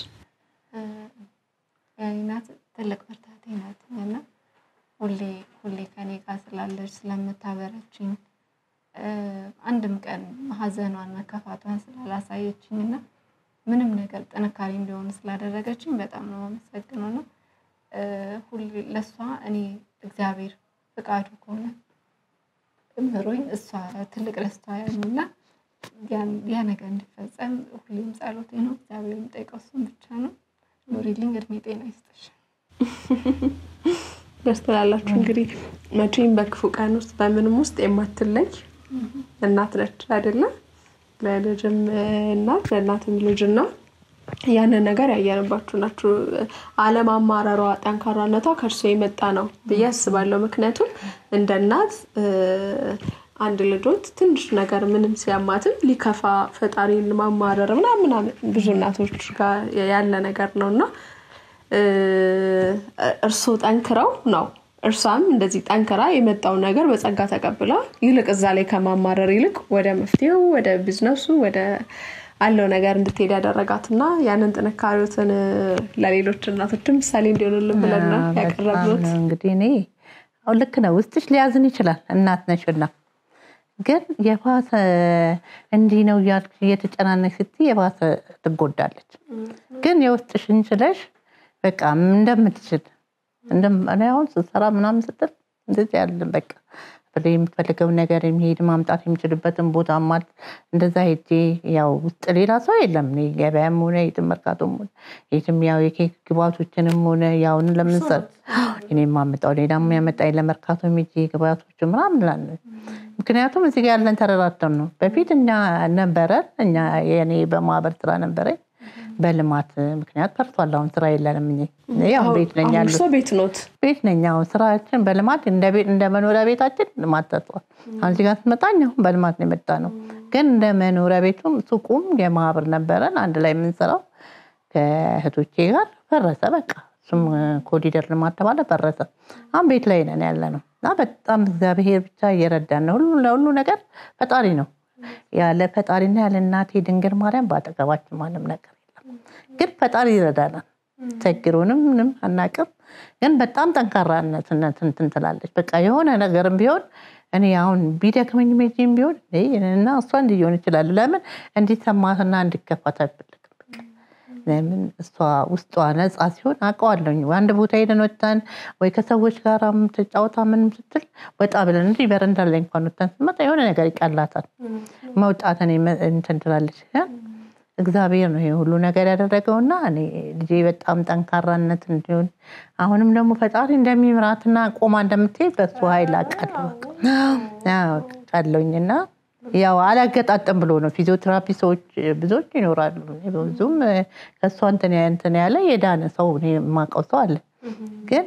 እናት ትልቅ በርታቴ ናት እና ሁሌ ከኔ ጋር ስላለች ስለምታበረችኝ አንድም ቀን ሀዘኗን መከፋቷን ስላላሳየችኝና ምንም ነገር ጥንካሬ እንዲሆን ስላደረገችኝ በጣም ነው የማመሰግነው ነው። ሁሌ ለሷ እኔ እግዚአብሔር ፍቃዱ ከሆነ እምሮኝ እሷ ትልቅ ደስታ ያለውና ያ ነገር እንዲፈጸም ሁሌም ጸሎቴ ነው። እግዚአብሔር የሚጠይቀው እሱን ብቻ ነው። ኑሪልኝ እድሜ ጤና ይስጥሽ። ደስ ትላላችሁ እንግዲህ መቼም በክፉ ቀን ውስጥ በምንም ውስጥ የማትለይ እናት ነች አይደለ? ለልጅም እናት ለእናትም ልጅና ያንን ነገር ያያነባችሁ ናችሁ። ዓለም አማራሯ ጠንካራነቷ ከርሶ የመጣ ነው ብዬ አስባለሁ። ምክንያቱም እንደ እናት አንድ ልጆት ትንሽ ነገር ምንም ሲያማትም ሊከፋ ፈጣሪን ማማረር ምናምን ብዙ እናቶች ጋር ያለ ነገር ነውና እርሶ ጠንክረው ነው እርሷም እንደዚህ ጠንክራ የመጣው ነገር በጸጋ ተቀብላ ይልቅ እዛ ላይ ከማማረር ይልቅ ወደ መፍትሄው ወደ ቢዝነሱ ወደ አለው ነገር እንድትሄድ ያደረጋትና ያንን ጥንካሬዎትን ለሌሎች እናቶችም ምሳሌ እንዲሆኑልን ብለና ያቀረብኩት። እንግዲህ እኔ አሁን ልክ ነው ውስጥሽ ሊያዝን ይችላል እናት ነሽና ግን የባሰ እንዲህ ነው ያልኩ እየተጨናነሽ ስትይ የባሰ ትጎዳለች። ግን የውስጥሽን ችለሽ በቃ እንደምትችል እኔ አሁን ስሰራ ምናምን ስትል እንደዚህ ያለ በቃ የምፈልገው ነገር የሚሄድ ማምጣት የሚችልበትን ቦታ ማለት እንደዛ ሄጄ ያው ውስጥ ሌላ ሰው የለም። እኔ ገበያም ሆነ የትም መርካቶም ሆነ የትም ያው የኬክ ግብአቶችንም ሆነ ያውን ለምንሰጥ እኔ የማመጣው ሌላም ያመጣኝ ለመርካቶ የሚሄድ ግብአቶች ምናምን እላለሁ። ምክንያቱም እዚህ ጋር ያለን ተረራተን ነው። በፊት እኛ ነበረን እኛ የኔ በማህበር ስራ ነበረኝ በልማት ምክንያት ፈርቷል። አሁን ስራ የለንም። ያው ቤት ነኝ ያለው ሰው ቤት ነኝ። አሁን ስራችን በልማት እንደ መኖሪያ ቤታችን ልማት ተጥቷል። አሁን እዚህ ጋር ስመጣኝ አሁን በልማት ነው የመጣነው። ግን እንደ መኖሪያ ቤቱም ሱቁም የማህበር ነበረን አንድ ላይ የምንሰራው ከእህቶቼ ጋር ፈረሰ። በቃ እሱም ኮሪደር ልማት ተባለ ፈረሰ። አሁን ቤት ላይ ነን ያለነው እና በጣም እግዚአብሔር ብቻ እየረዳን ነው። ለሁሉ ነገር ፈጣሪ ነው። ያለ ፈጣሪና ያለ እናቴ ድንግል ማርያም ባጠገባችን ማንም ነገር የለም። ግን ፈጣሪ ይረዳናል። ቸግሮንም ምንም አናቅም። ግን በጣም ጠንካራነት እንትን ትላለች። በቃ የሆነ ነገርም ቢሆን እኔ አሁን ቢደክመኝ ሜጂም ቢሆን እና እሷ እንዲሆን ይችላል። ለምን እንዲሰማትና እንዲከፋት አይፈልግም። ለምን እሷ ውስጧ ነፃ ሲሆን አውቀዋለሁኝ። አንድ ቦታ ሄደን ወጣን ወይ ከሰዎች ጋር ተጫውታ ምንም ስትል ወጣ ብለን እንዲህ በረንዳ ላይ እንኳን ወጣን ስመጣ የሆነ ነገር ይቀላታል። መውጣትን እንትን ትላለች። እግዚአብሔር ነው ይሄ ሁሉ ነገር ያደረገውና እኔ ልጄ በጣም ጠንካራነት እንዲሆን አሁንም ደግሞ ፈጣሪ እንደሚምራትና ቆማ እንደምትሄድ በሱ ኃይል አውቃለሁ። አውቃለሁኝና ያው አላገጣጠም ብሎ ነው። ፊዚዮቴራፒ ሰዎች ብዙዎች ይኖራሉ። ብዙም ከሷ እንትን ያለ የዳነ ሰው እኔ የማውቀው ሰው አለ። ግን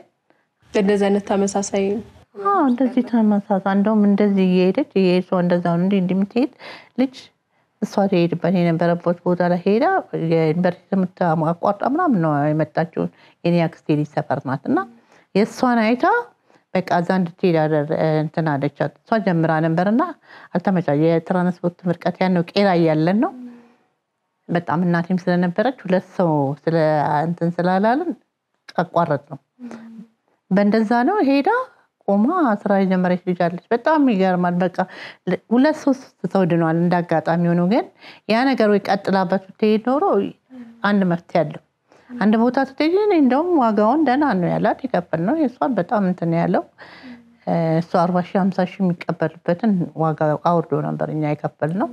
እንደዚህ አይነት ተመሳሳይ እንደዚህ ተመሳሳይ እንደውም እንደዚህ እየሄደች ሰው እንደዛ ነው እንደምትሄድ ልጅ እሷ ትሄድበት የነበረበት ቦታ ላይ ሄዳ የዩኒቨርሲቲ ትምህርት አቋርጣ ምናምን ነው የመጣችው። የኔ አክስቴ ልጅ ሰፈር ናት እና የእሷን አይታ በቃ እዛ እንድትሄድ እንትን አለቻት። እሷ ጀምራ ነበርና የትራንስፖርት ምርቀት ያለው ቄራ እያለን ነው። በጣም እናቴም ስለነበረች ሁለት ሰው እንትን ስላላልን አቋረጥ ነው። በእንደዛ ነው ሄዳ ቆማ ስራ የጀመረች ልጅ አለች። በጣም ይገርማል። በቃ ሁለት ሶስት ሰው ድኗል እንዳጋጣሚ ሆኖ። ግን ያ ነገር ወይ ቀጥላበት ብትሄድ ኖሮ አንድ መፍትሄ አለው። አንድ ቦታ ስትሄጂ እንደውም ዋጋውን ደህና ነው ያላት የከፈልነው። የእሷን በጣም እንትን ያለው እሷ 40,000 50,000 የሚቀበልበትን ዋጋ አውርዶ ነበር እኛ የከፈልነው።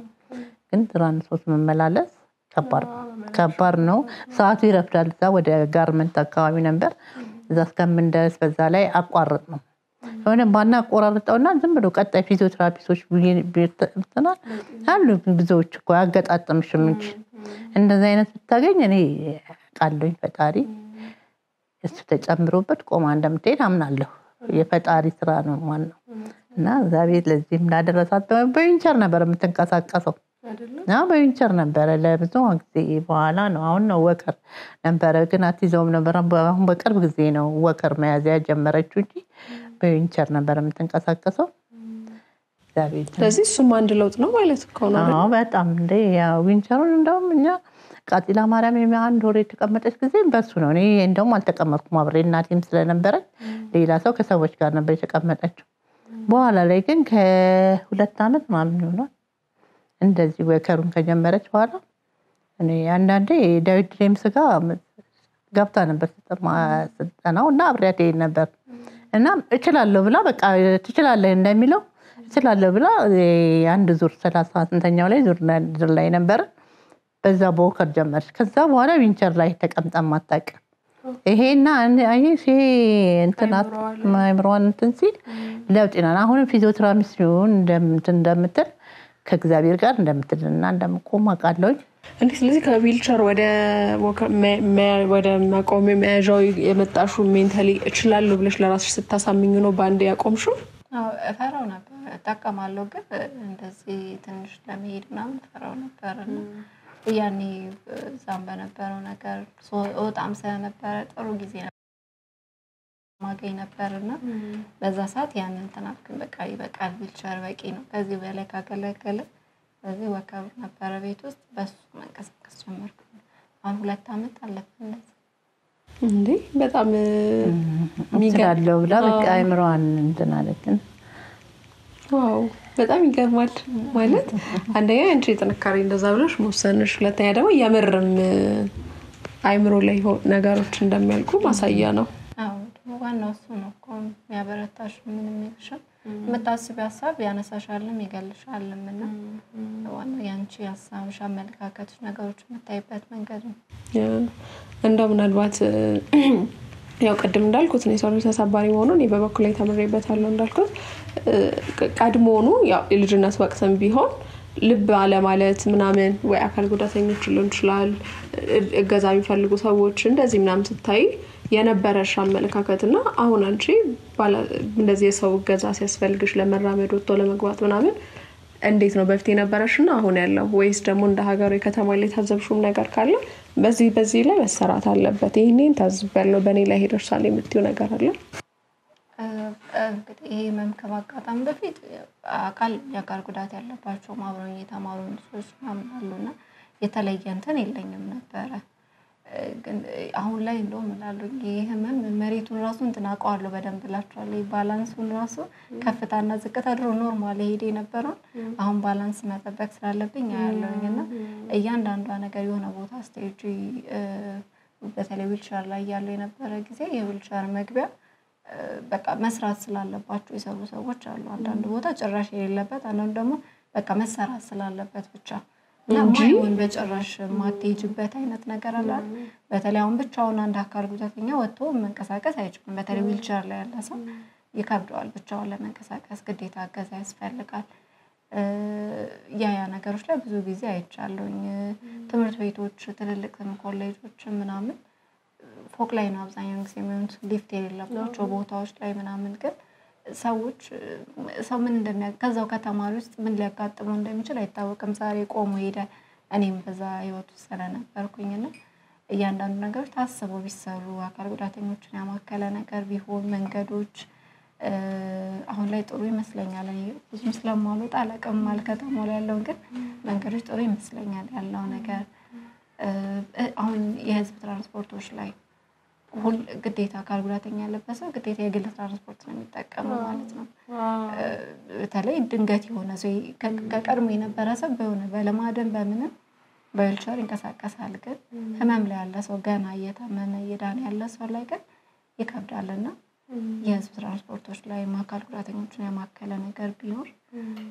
ግን ትራንስፖርት መመላለስ ከባድ ነው። ሰዓቱ ይረፍዳል። እዛ ወደ ጋርመንት አካባቢ ነበር። እዛ እስከምንደርስ በዛ ላይ አቋርጥ ነው ሆነ ባና ቆራርጠውና ዝም ብሎ ቀጣይ ፊዚዮቴራፒስቶች ቢተናል አሉ ብዙዎች እኮ ያገጣጥምሽም እንጂ እንደዛ አይነት ብታገኝ እኔ ቃልኝ ፈጣሪ እሱ ተጨምሮበት ቆማ እንደምትሄድ አምናለሁ። የፈጣሪ ስራ ነው ማለት ነው። እና እግዚአብሔር ለዚህም ላደረሳት በዊንቸር ነበር የምትንቀሳቀሰው። በዊንቸር ነበረ ለብዙ ጊዜ በኋላ ነው አሁን ነው ወከር ነበረ። ግን አትይዘውም ነበር። አሁን በቅርብ ጊዜ ነው ወከር መያዝ ያጀመረችው እንጂ በዊንቸር ነበር የምትንቀሳቀሰው። እግዚአብሔር ስለዚህ እሱም አንድ ለውጥ ነው ማለት ነው። በጣም እንደ ያው ዊንቸሩን እንደውም እኛ ቃጢላ ማርያም የአንድ ወር የተቀመጠች ጊዜ በሱ ነው። እኔ እንደውም አልተቀመጥኩም አብሬ እናቴም ስለነበረች ሌላ ሰው ከሰዎች ጋር ነበር የተቀመጠችው። በኋላ ላይ ግን ከ2 ዓመት ምናምን ይሆናል እንደዚህ ወከሩን ከጀመረች በኋላ እኔ አንዳንዴ ዳዊት ድሬምስ ጋር ገብታ ነበር ስልጠናው እና አብሬያት ሄድ ነበር እና እችላለሁ ብላ በቃ ትችላለህ እንደሚለው እችላለሁ ብላ አንድ ዙር 38ኛው ላይ ዙር ላይ ነበር። በዛ በወከር ጀመረች። ከዛ በኋላ ዊንቸር ላይ ተቀምጣ ማጣቅ ይሄና አይሽ እንትናት ማይምሮን እንትን ሲል ለውጥና አሁን ፊዚዮቴራፒ ሲሆን እንደምትል ከእግዚአብሔር ጋር እንደምትልና እንደምቆም አውቃለሁ። እንዴ ስለዚህ ከዊልቸር ወደ ማቆሚያ መያዣው የመጣሹ ሜንታሊ እችላለሁ ብለሽ ለራስሽ ስታሳምኝ ነው ባንዴ ያቆምሽው? እፈራው ነበር። እጠቀማለሁ ግን እንደዚህ ትንሽ ለመሄድ ምናምን እፈራው ነበር። ያኔ እዛም በነበረው ነገር ወጣም ስለነበረ ጥሩ ጊዜ ማገኝ ነበርና በዛ ሰዓት ያንን ተናፍኩኝ። በቃ ይበቃል ዊልቸር በቂ ነው። ከዚህ በላይ ካገለገለ ስለዚህ ወከር ነበር ቤት ውስጥ በሱ መንቀሳቀስ ጀመርኩ። አሁን 2 ዓመት አለፈኝ። እንዴ በጣም የሚገርም ብላ በቃ አይምሮዋን እንትን አለችን። ዋው በጣም ይገርማል። ማለት አንደኛ አንቺ ጥንካሬ እንደዛ ብለሽ መወሰንሽ፣ ሁለተኛ ደግሞ ያመረም አይምሮ ላይ ነገሮች እንደሚያልቁ ማሳያ ነው። ዋናው እሱ ነው እኮ የሚያበረታሽ ምንም ይልሻል። የምታስቢው ሀሳብ ያነሳሻልም ይገልሻልም እና ዋና ያንቺ ሀሳብሽ አመለካከትሽ ነገሮች የምታይበት መንገድ ነው። እንደው ምናልባት ያው ቅድም እንዳልኩት ነው የሰው ተሰባሪ መሆኑን እኔ በበኩሌ ተምሬበታለሁ እንዳልኩት ቀድሞውኑ ያው የልጅነት ወቅትም ቢሆን ልብ አለ ማለት ምናምን ወይ አካል ጉዳተኞች ሊሆን ይችላል እገዛ የሚፈልጉ ሰዎች እንደዚህ ምናምን ስታይ የነበረሽ አመለካከትና አሁን አንቺ እንደዚህ የሰው እገዛ ሲያስፈልግሽ ለመራመድ ወጥቶ ለመግባት ምናምን እንዴት ነው በፊት የነበረሽና አሁን ያለው ወይስ ደግሞ እንደ ሀገሩ የከተማ ላይ ታዘብሽም ነገር ካለ በዚህ ላይ መሰራት አለበት ይሄንን ታዝበለው በኔ ላይ ሄደርሳል የምትዩ ነገር አለ? እንግዲህ ይሄ መምከም አጋጣሚ በፊት አካል የአካል ጉዳት ያለባቸው ማብረኝ የተማሩ ልጆች ምናምን አሉና የተለየ እንትን የለኝም ነበረ። ግን አሁን ላይ እንደውም እላለሁ ይሄ መሬቱን ራሱ እንትን አውቀዋለሁ በደንብ እላቸዋለሁ ባላንሱን ራሱ ከፍታና ዝቅታ ድሮ ኖርማል ሄዴ ነበረው አሁን ባላንስ መጠበቅ ስላለብኝ ያያለውኝና እያንዳንዷ ነገር የሆነ ቦታ ስቴጅ በተለይ ዊልቸር ላይ ያለው የነበረ ጊዜ የዊልቸር መግቢያ በቃ መስራት ስላለባቸው የሰሩ ሰዎች አሉ አንዳንድ ቦታ ጭራሽ የሌለበት አንዳንዱ ደግሞ በቃ መሰራት ስላለበት ብቻ ለማይሆን በጭራሽ ማትሄጂበት አይነት ነገር አለ። በተለይ አሁን ብቻውን አንድ አካል ጉዳተኛ ወጥቶ መንቀሳቀስ አይችልም። በተለይ ዊልቸር ላይ ያለ ሰው ይከብደዋል ብቻውን ለመንቀሳቀስ ግዴታ እገዛ ያስፈልጋል። ያ ነገሮች ላይ ብዙ ጊዜ አይቻለሁኝ። ትምህርት ቤቶች ትልልቅ ኮሌጆች ምናምን ፎቅ ላይ ነው አብዛኛውን ጊዜ የሚሆኑት ሊፍት የሌለባቸው ቦታዎች ላይ ምናምን ግን ሰዎች ሰው ምን እንደሚያከዛው ከተማሪ ውስጥ ምን ሊያጋጥመው እንደሚችል አይታወቅም። ዛሬ ቆሞ ሄደ እኔም በዛ ህይወት ውስጥ ስለነበርኩኝና እያንዳንዱ ነገሮች ታስበው ቢሰሩ አካል ጉዳተኞችን ያማከለ ነገር ቢሆን መንገዶች አሁን ላይ ጥሩ ይመስለኛል። እኔ ብዙም ስለማልወጣ አላውቅም ማለት ከተማው ላይ ያለው ግን መንገዶች ጥሩ ይመስለኛል ያለው ነገር። አሁን የህዝብ ትራንስፖርቶች ላይ ሁሉ ግዴታ አካል ጉዳተኛ ያለበት ሰው ግዴታ የግል ትራንስፖርት ነው የሚጠቀመው ማለት ነው። በተለይ ድንገት የሆነ ሰው ከቀድሞ የነበረ ሰው በሆነ በለማደን በምንም በዊልቸር ይንቀሳቀሳል ግን ህመም ላይ ያለ ሰው ገና እየታመመ እየዳነ ያለ ሰው ላይ ግን ይከብዳልና የህዝብ ትራንስፖርቶች ላይ አካል ጉዳተኞችን ያማከለ ነገር ቢኖር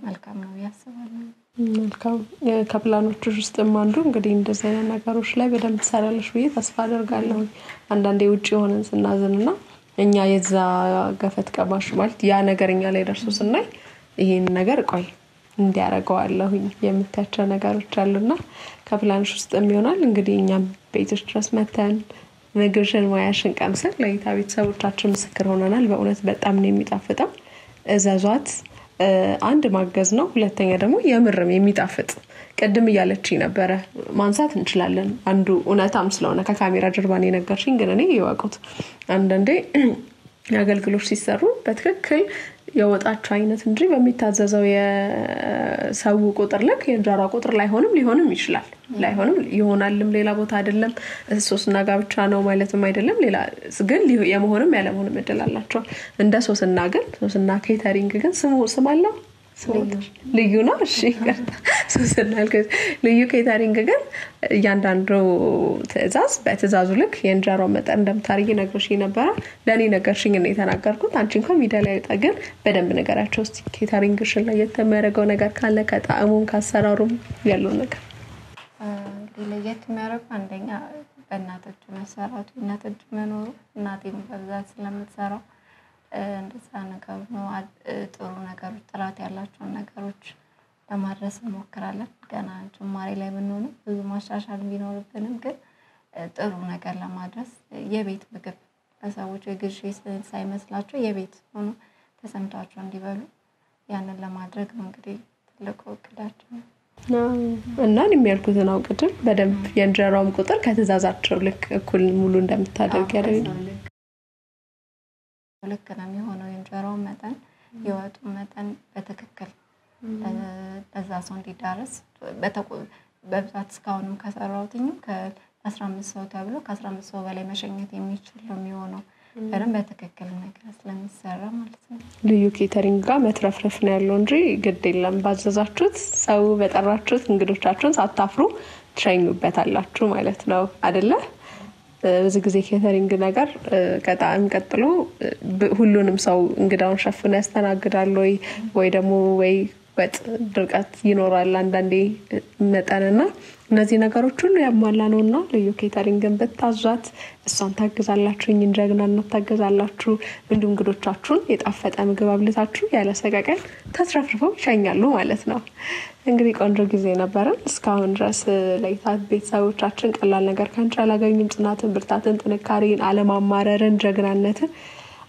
መልካም ነው ያስባለሁ። መልካም ከፕላኖቹ ውስጥም አንዱ እንግዲህ እንደዚህ አይነት ነገሮች ላይ በደንብ ሰራለሽ ብዬ ተስፋ አደርጋለሁ። አንዳንዴ ውጪ ሆነን ስናዝንና እኛ የዛ ገፈት ቀማሽ ማለት ያ ነገርኛ ላይ ደርሶ ስናይ ይሄን ነገር ቆይ እንዲያረጋዋለሁኝ የምታቸው ነገሮች አሉና ከፕላንሽ ውስጥም ይሆናል እንግዲህ እኛም ቤቶች ድረስ መተን ምግብሽን ሙያሽን ቀምሰን ለይታ ቤተሰቦቻችን ምስክር ሆነናል። በእውነት በጣም ነው የሚጣፍጠው። እዛዟት አንድ ማገዝ ነው ሁለተኛ ደግሞ የምርም የሚጣፍጥ ቀድም እያለችኝ ነበር ማንሳት እንችላለን አንዱ እውነታም ስለሆነ ከካሜራ ጀርባን የነገርሽኝ ግን እኔ ይዋቁት አንዳንዴ አገልግሎት ሲሰሩ በትክክል የወጣቸው አይነት እንጂ በሚታዘዘው የሰው ቁጥር ልክ የእንጀራ ቁጥር ሊሆንም ይችላል ላይሆንም ይሆናልም ሌላ ቦታ አይደለም ሶስና ጋብቻ ነው ማለትም አይደለም ሌላ ግን የመሆንም ያለመሆንም እድል አላቸው እንደ ሶስና ኬተሪንግ ግን ስም አለው ልዩ ነው። እሺ ሶስና ልዩ ኬተሪንግ ግን ያንዳንዱ ትዕዛዝ በትዕዛዙ ልክ የእንጀራው መጠን እንደምታርጊ ነግረሽኝ ነበር ለኔ ነገርሽኝ እና የተናገርኩት አንቺ እንኳን ሚዲያ ላይ ግን በደንብ ነገራቸው እስቲ ኬተሪንግሽ ላይ የተመረገው ነገር ካለ ከጣዕሙም ካሰራሩም ያለው ነገር እንግዲህ ለየት የሚያደርገው አንደኛ በእናቶች መሰራቱ እናቶች መኖሩ እናቴም በብዛት ስለምትሰራው እንደዛ ነገር ነው። ጥሩ ነገሮች ጥራት ያላቸው ነገሮች ለማድረስ እንሞክራለን። ገና ጅማሬ ላይ ብንሆንም ብዙ ማሻሻል ቢኖርብንም ግን ጥሩ ነገር ለማድረስ የቤት ምግብ ለሰዎች የግዢ ሳይመስላቸው የቤት ሆኖ ተሰምቷቸው እንዲበሉ ያንን ለማድረግ ነው እንግዲህ ትልቁ እቅዳችን ነው። እና የሚያልኩትን አውቀድም በደንብ የእንጀራውም ቁጥር ከተዛዛቸው ልክ እኩል ሙሉ እንደምታደርግ ያደርግ ልክ ነው የሚሆነው የእንጀራው መጠን የወጡ መጠን በትክክል ለዛ ሰው እንዲዳረስ በብዛት እስካሁንም ከሰራውትኝ ከ15 ሰው ተብሎ ከ15 ሰው በላይ መሸኘት የሚችል ነው የሚሆነው በደንብ በትክክል ነገር ስለሚሰራ ማለት ነው። ልዩ ኬተሪንግ ጋር መትረፍረፍ ነው ያለው እንጂ ግድ የለም ባዘዛችሁት ሰው በጠራችሁት እንግዶቻችሁን ሳታፍሩ ትሸኙበታላችሁ ማለት ነው አይደለ? ብዙ ጊዜ ኬተሪንግ ነገር ከጣም ቀጥሎ ሁሉንም ሰው እንግዳውን ሸፍኖ ያስተናግዳል ወይ ደግሞ ወይ ወጥ ድርቀት ይኖራል አንዳንዴ መጠንና እነዚህ ነገሮች ሁሉ ያሟላ ነውና ልዩ ኬተሪንግን በታዟት እሷን ታግዛላችሁ እንጀግናና ታግዛላችሁ እንዲሁም እንግዶቻችሁን የጣፈጠ ምግብ አብልታችሁ ያለ ሰቀቀን ተትረፍርፈው ይሸኛሉ ማለት ነው። እንግዲህ ቆንጆ ጊዜ ነበረን እስካሁን ድረስ ለይታት ቤተሰቦቻችን ቀላል ነገር ካንቺ አላገኙም። ጽናትን፣ ብርታትን፣ ጥንካሬን፣ አለማማረርን፣ ጀግናነትን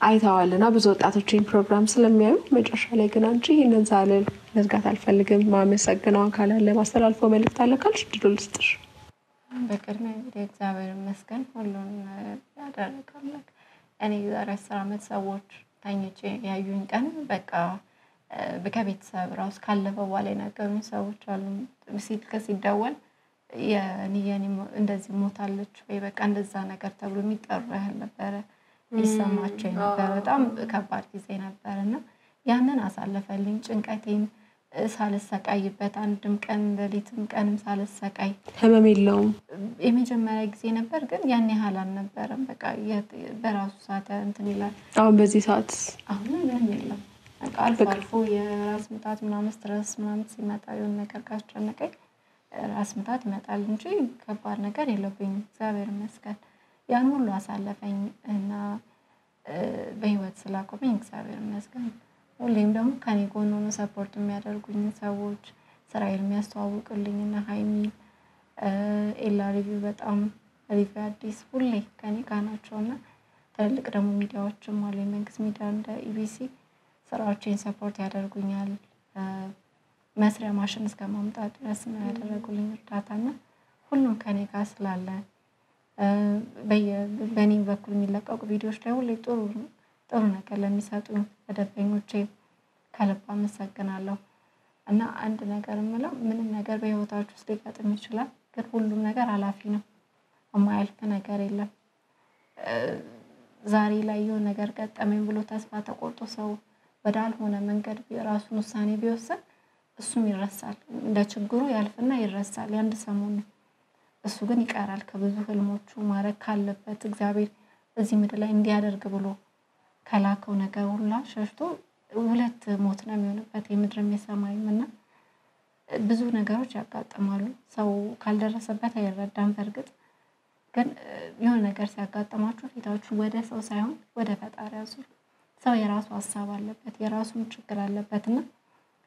አይተዋልና ብዙ ወጣቶችን ፕሮግራም ስለሚያዩ መጨረሻ ላይ ግን አንቺ ይሄንን ሳልል መዝጋት አልፈልግም ማመሰግነው አካል አለ ማስተላልፈው መልእክት አለ ካልሽ ድል ልስጥሽ። በቅድሚያ እንግዲህ እግዚአብሔር ይመስገን ሁሉን ያደረጋለክ። እኔ ዛሬ 10 ዓመት ሰዎች ታኝቼ ያዩኝ ቀን በቃ በከቤተሰብ ራስ ካለፈ በኋላ የነገሩኝ ሰዎች አሉ። ሲደወል የኔ እንደዚህ ሞታለች ወይ በቃ እንደዛ ነገር ተብሎ የሚጠሩ ያህል ነበረ ይሰማቸው ነበር። በጣም ከባድ ጊዜ ነበርና ያንን አሳለፈልኝ። ጭንቀቴን ሳልሰቃይበት አንድም ቀን ሌሊትም ቀንም ሳልሰቃይ ህመም የለውም። የመጀመሪያ ጊዜ ነበር ግን ያን ያህል አልነበረም። በቃ በራሱ ሰዓት እንትን ይላል። አሁን በዚህ ሰዓት አሁን ምንም የለም። በቃ አልፎ የራስ ምታት ምናምን ስትረስ ምናምን ሲመጣ የሆነ ነገር ካስጨነቀኝ ራስ ምታት ይመጣል እንጂ ከባድ ነገር የለብኝም እግዚአብሔር ይመስገን። ያን ሁሉ አሳለፈኝ እና በህይወት ስላቆመኝ እግዚአብሔር ይመስገን። ሁሌም ደግሞ ከኔ ጎን ሆኖ ሰፖርት የሚያደርጉኝ ሰዎች ስራዬን የሚያስተዋውቁልኝ እና ሃይሚ ኤላ ሪቪው በጣም ሪቪው አዲስ ሁሌ ከኔ ጋር ናቸውና ትልልቅ ደግሞ ሚዲያዎችም አሉ የመንግስት ሚዲያ እንደ ኢቢሲ ስራዎችን ሰፖርት ያደርጉኛል። መስሪያ ማሽን እስከማምጣት ድረስ ነው ያደረጉልኝ እርዳታና ሁሉም ከኔ ጋር ስላለ በኔ በኩል የሚለቀቁ ቪዲዮዎች ላይ ሁሌ ጥሩ ነገር ለሚሰጡኝ ደንበኞቼ ከልብ አመሰግናለሁ። እና አንድ ነገር የምለው ምንም ነገር በህይወታችሁ ውስጥ ሊገጥም ይችላል ግን ሁሉም ነገር ኃላፊ ነው። የማያልፍ ነገር የለም። ዛሬ ላይ የሆነ ነገር ገጠመኝ ብሎ ተስፋ ተቆርጦ ሰው ወዳልሆነ መንገድ የራሱን ውሳኔ ቢወስን እሱም ይረሳል። እንደ ችግሩ ያልፍና ይረሳል የአንድ ሰሞን ነው። እሱ ግን ይቀራል ከብዙ ህልሞቹ ማረግ ካለበት እግዚአብሔር እዚህ ምድር ላይ እንዲያደርግ ብሎ ከላከው ነገር ሁላ ሸሽቶ ሁለት ሞት ነው የሚሆንበት የምድርም የሰማይምና ብዙ ነገሮች ያጋጥማሉ። ሰው ካልደረሰበት አይረዳም። በርግጥ ግን የሆነ ነገር ሲያጋጥማችሁ ፊታችሁ ወደ ሰው ሳይሆን ወደ ፈጣሪ አዙሩ። ሰው የራሱ ሐሳብ አለበት የራሱን ችግር አለበትና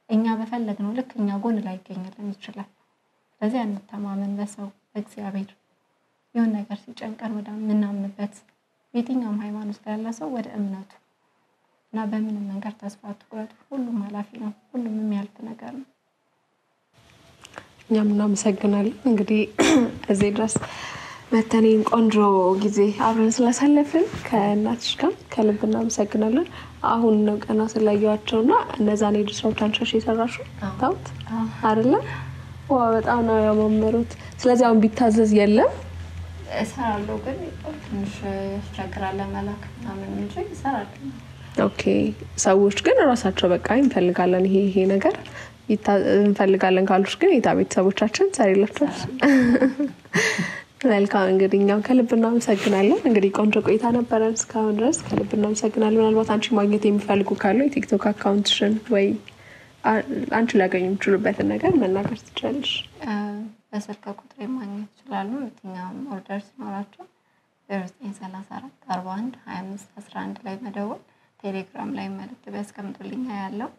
እኛ በፈለግነው ልክ እኛ ጎን ላይ ይገኛልን ይችላል። ስለዚህ አንተማመን በሰው በእግዚአብሔር የሆነ ነገር ሲጨንቀን ወደ ምናምንበት የትኛውም ሃይማኖት ላይ ያለ ሰው ወደ እምነቱ እና በምንም መንገድ ተስፋ አትቁረጡ። ሁሉም ኃላፊ ነው። ሁሉም የሚያልፍ ነገር ነው። እኛም እናመሰግናለን። እንግዲህ እዚህ ድረስ መተኔን ቆንጆ ጊዜ አብረን ስላሳለፍን ከእናትሽ ጋር ከልብ እናመሰግናለን። አሁን ነው ቀና ስለያዩአቸውና እነዛን የድርሻዎች አንቺ የሰራሽው ታውት አይደለ? ዋው በጣም ነው ያመመሩት። ስለዚህ አሁን ቢታዘዝ የለም እሰራለሁ ግን ትንሽ ያስቸግራል ለመላክ ምናምን እንጂ እሰራለሁ። ኦኬ ሰዎች ግን ራሳቸው በቃ እንፈልጋለን ይሄ ነገር እንፈልጋለን ካሉሽ ግን የታ ቤተሰቦቻችን ሰሪላችሁ። መልካም እንግዲህ እኛም ከልብ እናመሰግናለን። እንግዲህ ቆንጆ ቆይታ ነበረን እስካሁን ድረስ ከልብ እናመሰግናለን። ምናልባት አንቺ ማግኘት የሚፈልጉ ካሉ የቲክቶክ አካውንትሽን ወይ አንቺ ሊያገኙ የሚችሉበትን ነገር መናገር ትችላለሽ። በስልክ ቁጥሬ ማግኘት ይችላሉ። የትኛውም ኦርደር ሲኖራቸው 0934 41 25 11 ላይ መደወል ቴሌግራም ላይ መልእክት ቢያስቀምጡልኝ ያለው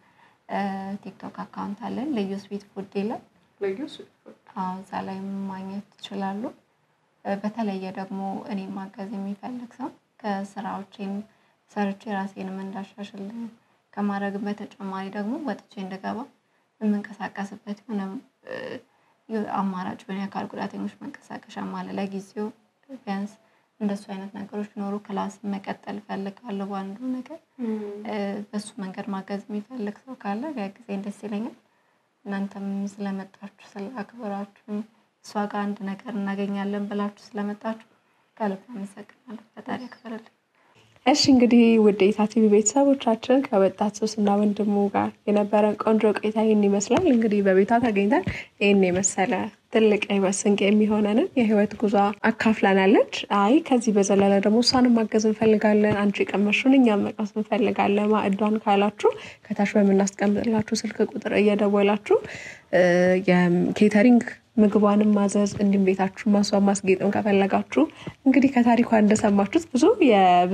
ቲክቶክ አካውንት አለን ልዩ ስዊት ፉድ ይላል። ልዩ ስዊት ፉድ እዛ ላይ ማግኘት ይችላሉ። በተለየ ደግሞ እኔ ማገዝ የሚፈልግ ሰው ከስራዎቼም ሰርቼ ራሴንም እንዳሻሽል ከማድረግ በተጨማሪ ደግሞ ወጥቼ እንደገባ የምንቀሳቀስበት ምንም አማራጭ ሆነ የአካል ጉዳተኞች መንቀሳቀሻ ማለት ለጊዜው ቢያንስ እንደሱ አይነት ነገሮች ኖሩ ክላስ መቀጠል ፈልጋለሁ። ባንዱ ነገር በሱ መንገድ ማገዝ የሚፈልግ ሰው ካለ ቢያግዘኝ ደስ ይለኛል። እናንተም ስለመጣችሁ ስላክብራችሁ እሷ ጋር አንድ ነገር እናገኛለን ብላችሁ ስለመጣችሁ ከልብ አመሰግናለሁ። ፈጣሪ ያክብርልኝ። እሺ እንግዲህ ውድ የኢታቲቪ ቤተሰቦቻችን ከወጣት ሶስና ወንድሙ ጋር የነበረን ቆንጆ ቆይታ ይሄን ይመስላል። እንግዲህ በቤቷ ተገኝተን ይሄን የመሰለ ትልቅ ህይወት ስንቅ የሚሆነንን የህይወት ጉዞ አካፍላናለች። አይ ከዚህ በዘለለ ደግሞ እሷንም ማገዝ እንፈልጋለን አንቺ ቀመሹን እኛም መቅመስ እንፈልጋለን ማዕዷን ካላችሁ ከታች በመናስቀምጥላችሁ ስልክ ቁጥር እየደወላችሁ የኬተሪንግ ምግቧንም ማዘዝ እንዲም ቤታችሁ ማስዋብ ማስጌጥም ከፈለጋችሁ እንግዲህ ከታሪኳ እንደሰማችሁት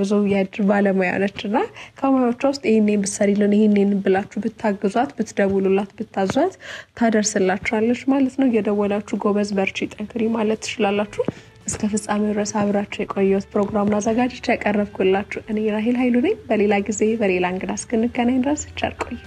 ብዙ የእጅ ባለሙያ ነችና ከሙያዎቿ ውስጥ ይሄንን ብትሰሪልን ይሄንን ብላችሁ ብታግዟት ብትደውሉላት ብታዟት ታደርስላችኋለች ማለት ነው። እየደወላችሁ ጎበዝ በርቺ ጠንክሪ ማለት ትችላላችሁ። እስከ ፍጻሜው ድረስ አብራችሁ የቆየሁት ፕሮግራሙን አዘጋጅቼ ያቀረብኩላችሁ እኔ ራሄል ኃይሉ ነኝ። በሌላ ጊዜ በሌላ እንግዳ እስክንገናኝ ድረስ ቸር ቆዩ።